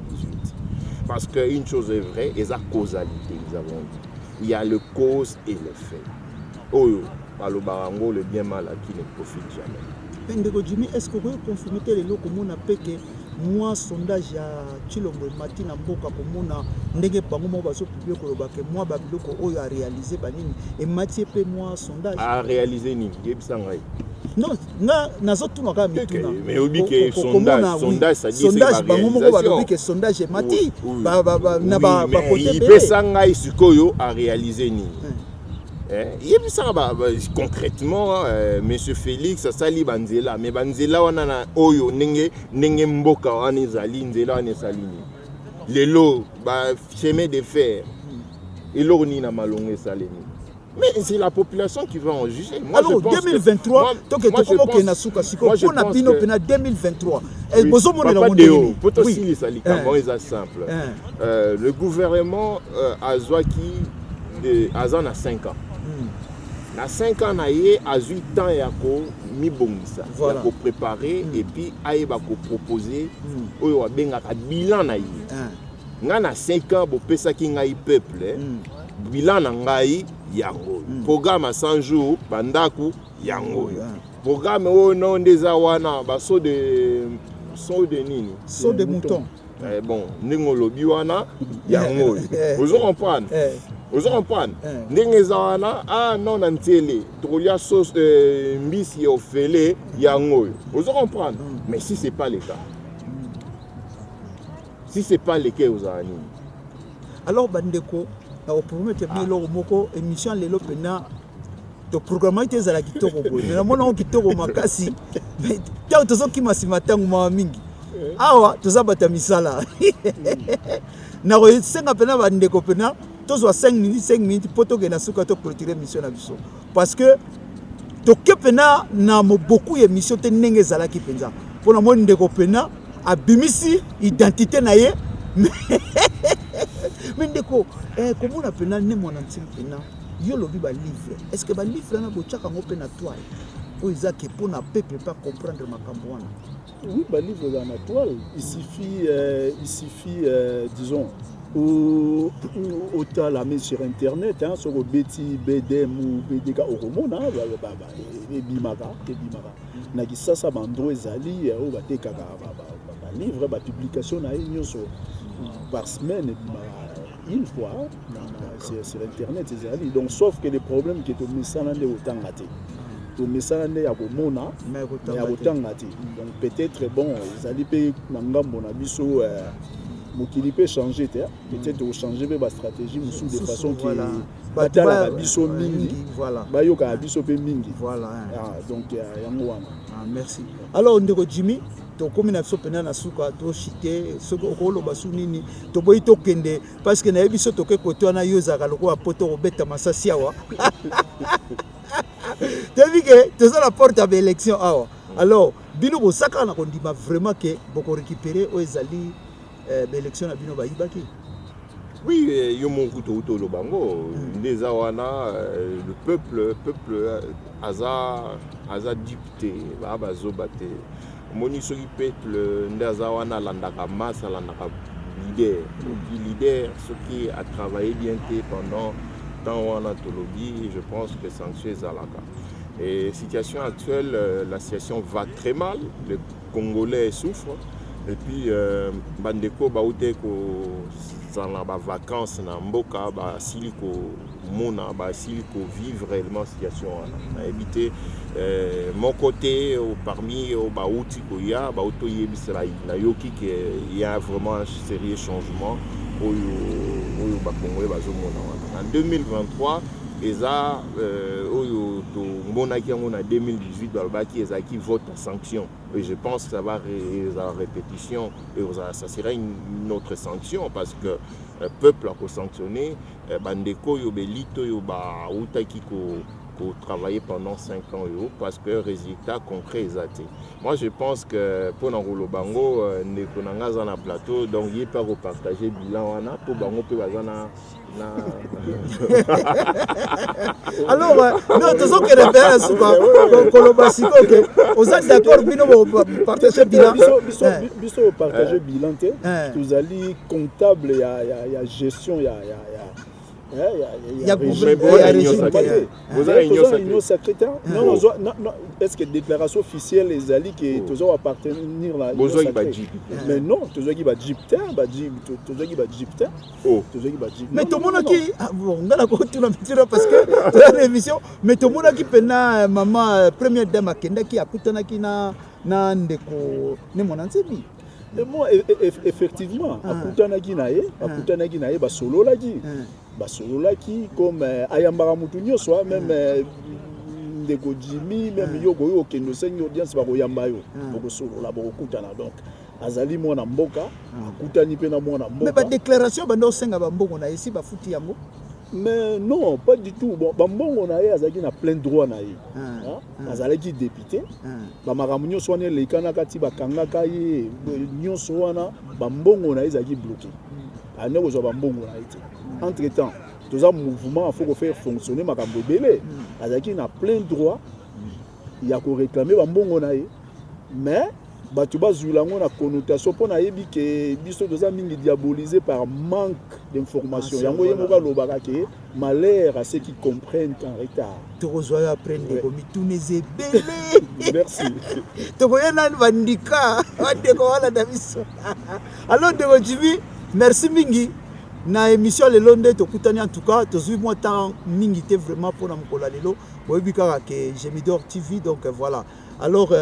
Parce qu'une chose est vraie, et la causalité, nous avons dit. Il y a le cause et le fait. Oh, le barango, le bien mal qui ne profite jamais. Ndeko Jimmy, est-ce que vous pouvez confirmer les lots comme on a que moi sondage à Chilombo Matina Mboka comme on a ndenge bango mo baso publier ko ba que moi ba biloko oyo a réaliser banini et Mathieu pe moi sondage a réaliser ni yebisanga. Non, nazo tuna ka mituna. Mais obi que sondage ça dit c'est sondage bango moko ba lobi que sondage et Mati ba na ba côté il peut sanga isikoyo a réaliser ni. Concrètement, M. Félix, Sali Banzela, mais Banzela, on a Oyo, Nenge Mboka, on est Zali, Nzela, on est Salini. Les lots, chemin de fer, et l'orni n'a malongé Salini. Mais c'est la population qui va en juger. Moi, alors, 2023, tant que tu as na souka siko, on a pino pena 2023. Et bozo mo na mondeo, poto sili sali kambo est simple. Le gouvernement Azwaki Azan a 5 ans. Na 5 ans, à 8 ans, mibongisa Voilà. ya préparer et puis ayeba proposer oyo abengaka bilan na ye nga na 5 ans bopesaki ngai peuple bilan na ngai yango programme à 100 jours bandaku yango programme oyo non ndeza wana baso de nini saut de mouton. Bon ndenge olobi wana yango ozo comprendre ozo comprendre ndenge eza wana non na ntiele tokolia sauce mbisi ya ofele yango ozo comprendre mais si c'est pas le cas si c'est pas le cas ozala nini alors bandeko na opromettre bien eloko moko émission lelo pena to programme te ezala kitoko boye mais namona kitoko makasi mais tango tozokima nsima ntango mawa mingi awa toza bata misala na kosenga pena bandeko pena tozwa 5 minutes po tokenda suka toclôturer émission na biso parce que toke pena na beaucoup émission te ndenge ezalaki mpenza mpona moni ndeko pena abimisi identité na ye mais ndeko komona pena ne mwana ntimi pena yo lobi balivre est ce que balivre na botyaka yango mpe na toile oyo eza ke mpona peuple pas comprendre makambo wana. Oui, balivre dans la toile, il suffit disons au la main sur internet sur le beti BDM ou BDK au Romona bimaka na kisasa bandro ezali o bateka ba livre ba publication na nyonso par semaine une fois sur internet ezali donc sauf que les problèmes qui te misana nde otanga te to misana nde ya komona mais ya otanga te donc peut-être bon ezali pe na ngambo na biso mokili peut changer peut-être au changer ba stratégie sous de façon qui batala biso mingi bayoka biso pe mingi voilà donc yango wana merci alors ndeko Jimmy to komi na biso pena na suka to chite soko okoloba su nini to boyi to kende parce que na yebiso to ke koto na yoza loko apoto obeta masasi awa tu que tu as la porte à l'élection alors bino bo saka na kondima vraiment que boko récupérer o ezali l'élection na bino ba ibaki. Oui, yo mon couteau lo bango ndeza wana le peuple aza député ba zobate moni soki peuple ndeza wana landaka massa landaka leader ce qui a travaillé bien pendant temps wana tolobi je pense que sanction ezalaka et situation actuelle la situation va très mal les Congolais souffrent et puis bandeko baute ko zana ba vacances na mboka ba siliko mona ba siliko vivre réellement situation wana na éviter mon côté parmi ba outi ko ya ba auto yebisela na yoki que il y a vraiment un sérieux changement oyo ba Congolais bazomona wana en 2023 eza oyo to monaki yango na 2018 balbaki ezaki vote à sanction et je pense que ça va la répétition et ça sera une autre sanction parce que peuple a ko sanctionner bandeko yo belito yo ba utaki ko travailler pendant 5 ans parce que résultat concret ezate. Moi je pense que pour Nangolo Bango ndeko nanga za na plateau donc il pas repartager bilan wana pour bango pe bazana alors non tous que repère suka koloba siko que aux d'accord bino partager bilan biso partager bilan te tous ali comptable ya gestion ya union secrétaire non est-ce que déclaration officielle les alliés qui toujours appartenir la mais non toujours qui va jipter mais tout le monde qui bon ngala ko tuna mitira parce que dans l'émission mais tout le monde qui pena maman première dame akenda qui akutana ki na ndeko ne monansebi. Et moi, effectivement, akutanaki na ye basololaki comme ayambara mutu nyonso même ndeko Jimmy même yogo yo kendo sengi audience ba koyamba yo bokosolola bokutana donc azali mwana mboka akutani pe na mwana mboka mais ba déclaration bando senga ba mbongo na esi ba futi yango. Mais non, pas du tout. Bon, Bambongo na ye azaki na plein droit na ye. Azalaki député. Ba maramu nyonso wana le kanaka ti ba kangaka ye nyonso wana Bambongo na ye azaki bloqué. Ana ko zo Bambongo na ye. Entre-temps, tous un mouvement faut faire fonctionner makambo belé. Azaki na plein droit ya koréclame bambongo na ye mais bato bazwila yango na connotation mpo nayebi ke biso toza mingi diabolisé par manque d'information yango ye moko alobaka ke malheur à ceux qui comprennent en retard tokozwa aprendre komituna ezebele merci tokoya nani bandika bandeko wana na biso alors ndeko Jimmy merci mingi na émission lelo nde tokutani en tout cas tozwi moi temps mingi te vraiment pour na mokolo lelo boyebi kaka ke Gemidor TV donc voilà alors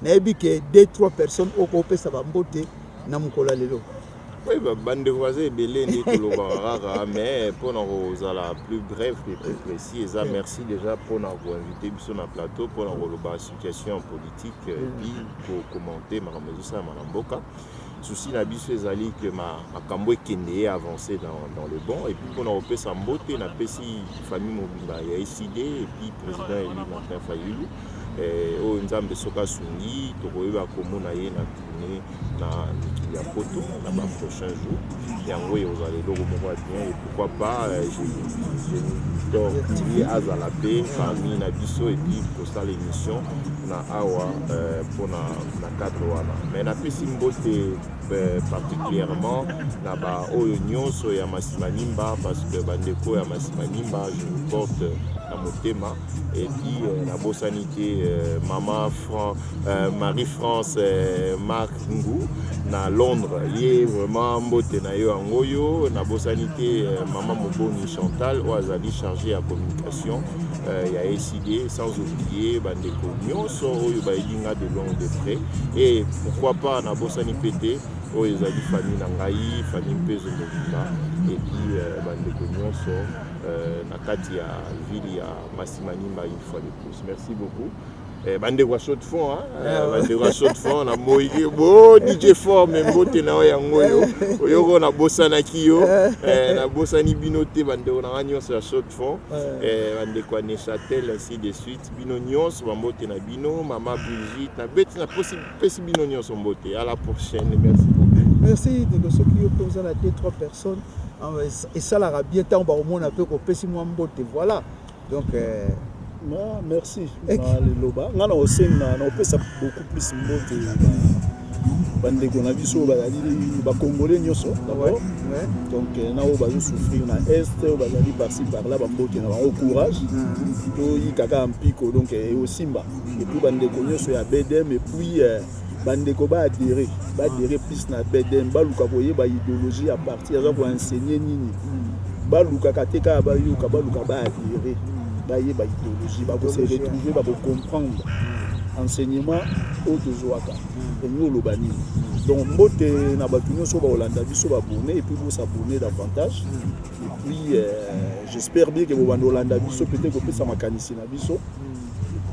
nayebi ke 2-3 personnes okopesa bambote na mokolo lelo. Oui, bande voisins belé ni kolobarara mais pour nous la plus bref et plus précis et ça merci déjà pour nous inviter sur le plateau pour nous la situation politique et puis pour commenter maramezo ça maramboka souci na biso ezali que ma kambo ekende avancer dans le bon et puis pour nous repesa mbote na pesi famille mobimba ya ICD et puis président Eli Martin Fayulu o nzambe soka sungi tokoyeba komona ye na tournée na ya poto na ba prochain jour yango ezali logo moko bien et pourquoi pas je donc il azala pe famille na biso et puis pour ça l'émission na awa pour na cadre wana mais na pesi mbote particulièrement na ba oyo nyonso ya Masimanimba parce que bandeko ya Masimanimba je porte na motema et puis na bosanité maman Marie-France Marc Ngou na Londres lié vraiment mbote na yo angoyo na bosanité maman Moboni Chantal ou azali chargé à communication ya ECD sans oublier bandeko nyonso oyo balinga de long de près et pourquoi pas na bosanité PT oyo ezali famille na ngai famille mpezo mobimba et puis bandeko nyonso na kati ya ville ya Masimanimba une fois de plus. Merci beaucoup. Bandeko chaud de fond bandeko chaud de fond na moyi bo DJ fort mais mbote na yango yo oyoko na bosana kiyo na bosani binote bandeko na nyonso ya chaud de fond bandeko ne Châtel ainsi de suite bino nyonso mbote na bino mama Brigitte na beti na possible bino nyonso mbote à la prochaine merci beaucoup. Merci de ceux qui ont posé la 2-3 personnes et ça la bien tant au monde un peu qu'on pèse moi mbote voilà donc merci le loba ngana osenga na opesa beaucoup plus mbote bandeko na biso ba congolais nyonso d'abord donc na o bazo souffrir na est o bazali par-ci par-là ba mbote na ba courage to yikaka ampiko donc e osimba et puis bandeko nyonso ya BDM et puis bandeko ba adhérer plus na BDM ba luka koyeba idéologie à partir ya ko enseigner nini ba luka kateka ba yuka ba luka ba adhérer ba yeba idéologie ba ko se retrouver ba ko comprendre enseignement autozoaka et nous le bani donc mbote na batu nyonso ba olanda biso ba abonner et puis vous s'abonner davantage et puis j'espère bien que vous bando olanda biso peut-être que ça makanisi na biso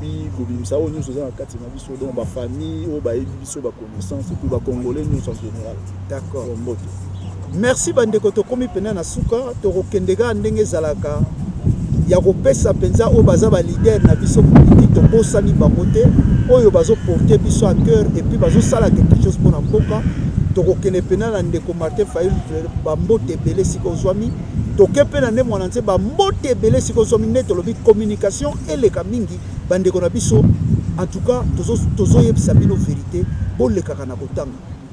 puis kobimisa o nyonso za kati na biso donc ba famille o ba biso ba connaissance et puis ba congolais nyonso en général d'accord mbote merci bandeko to komi pena na suka to kokendega ndenge zalaka ya kopesa penza o baza ba leader na biso politique to bosani bango te oyo bazo porter biso à cœur et puis bazo sala quelque chose pour na mboka to kokene pena na ndeko Martin Fayulu ba mbote belé siko zwami to kepena ne mwana nze ba mbote belé siko zwami ne to lobi communication et les kamingi bandeko na biso en tout cas tozo yebisa bino vérité bo le kaka na botanga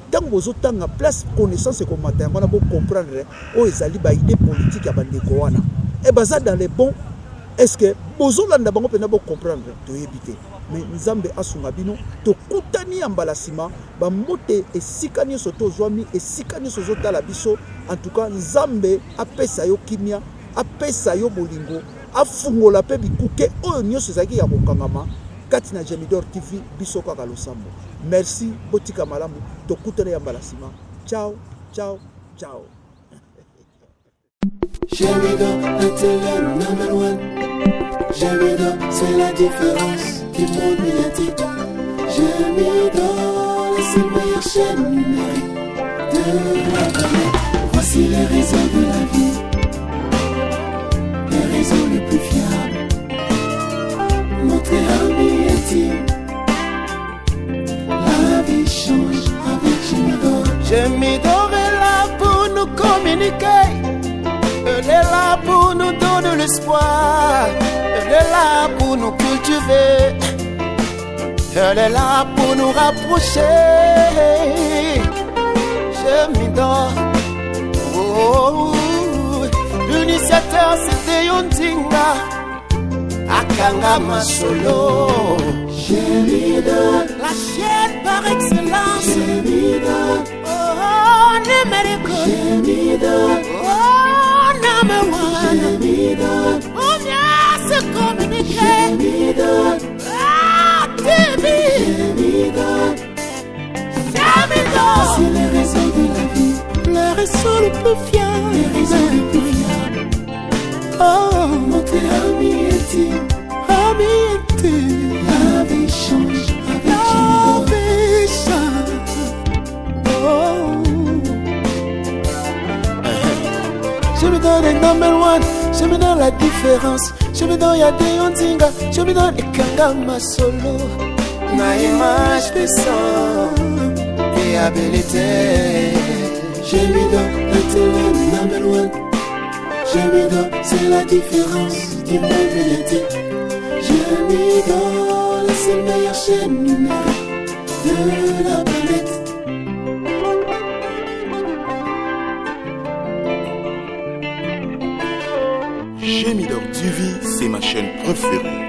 tant bozo tanga place connaissance ko matin ngana bo comprendre o ezali ba idée politique ya bandeko wana et baza dans les bons est-ce que bozo landa bango pena bo comprendre to yebite mais nzambe asunga bino to kutani ambalasima ba mbote esikani soto zwami esikani sozo tala biso en tout cas nzambe apesa yo kimia apesa yo bolingo afungola pe bikuke oyo nyonso ezaki ya kokangama kati na Gemidor TV biso kaka losambo merci botika malamu to kutana ambalasima ciao ciao ciao. Gemidor, la télé number one. Gemidor, c'est la différence du monde médiatique. Gemidor, c'est la meilleure chaîne numérique de la planète. Voici les réseaux de la vie, les réseaux les plus fiables. Notre ami intime, la vie change avec Gemidor. Gemidor est là pour nous communiquer. Elle est là pour nous donner l'espoir. Elle est là pour nous cultiver. Elle est là pour nous rapprocher. Je m'y dors. Oh, l'initiateur c'était Yondinga Akanga Masolo. La chienne par excellence. Oh, Nemerico. Oh, number one. Oh, bien se communiquer. Ah, TV. C'est le réseau de la vie. Le réseau le plus fiable. Oh, montez Amieti. La vie change avec oh. Je me donne un number one. Je me donne la différence. Je me donne Yade Yondinga. Je me donne Ekanga Masolo. Ma image puissante et habilité. Je me donne un télé number one. Je me donne, c'est la différence du mobilité. Je me donne, c'est la meilleure chaîne numérique de la planète. Gémidor TV, c'est ma chaîne préférée.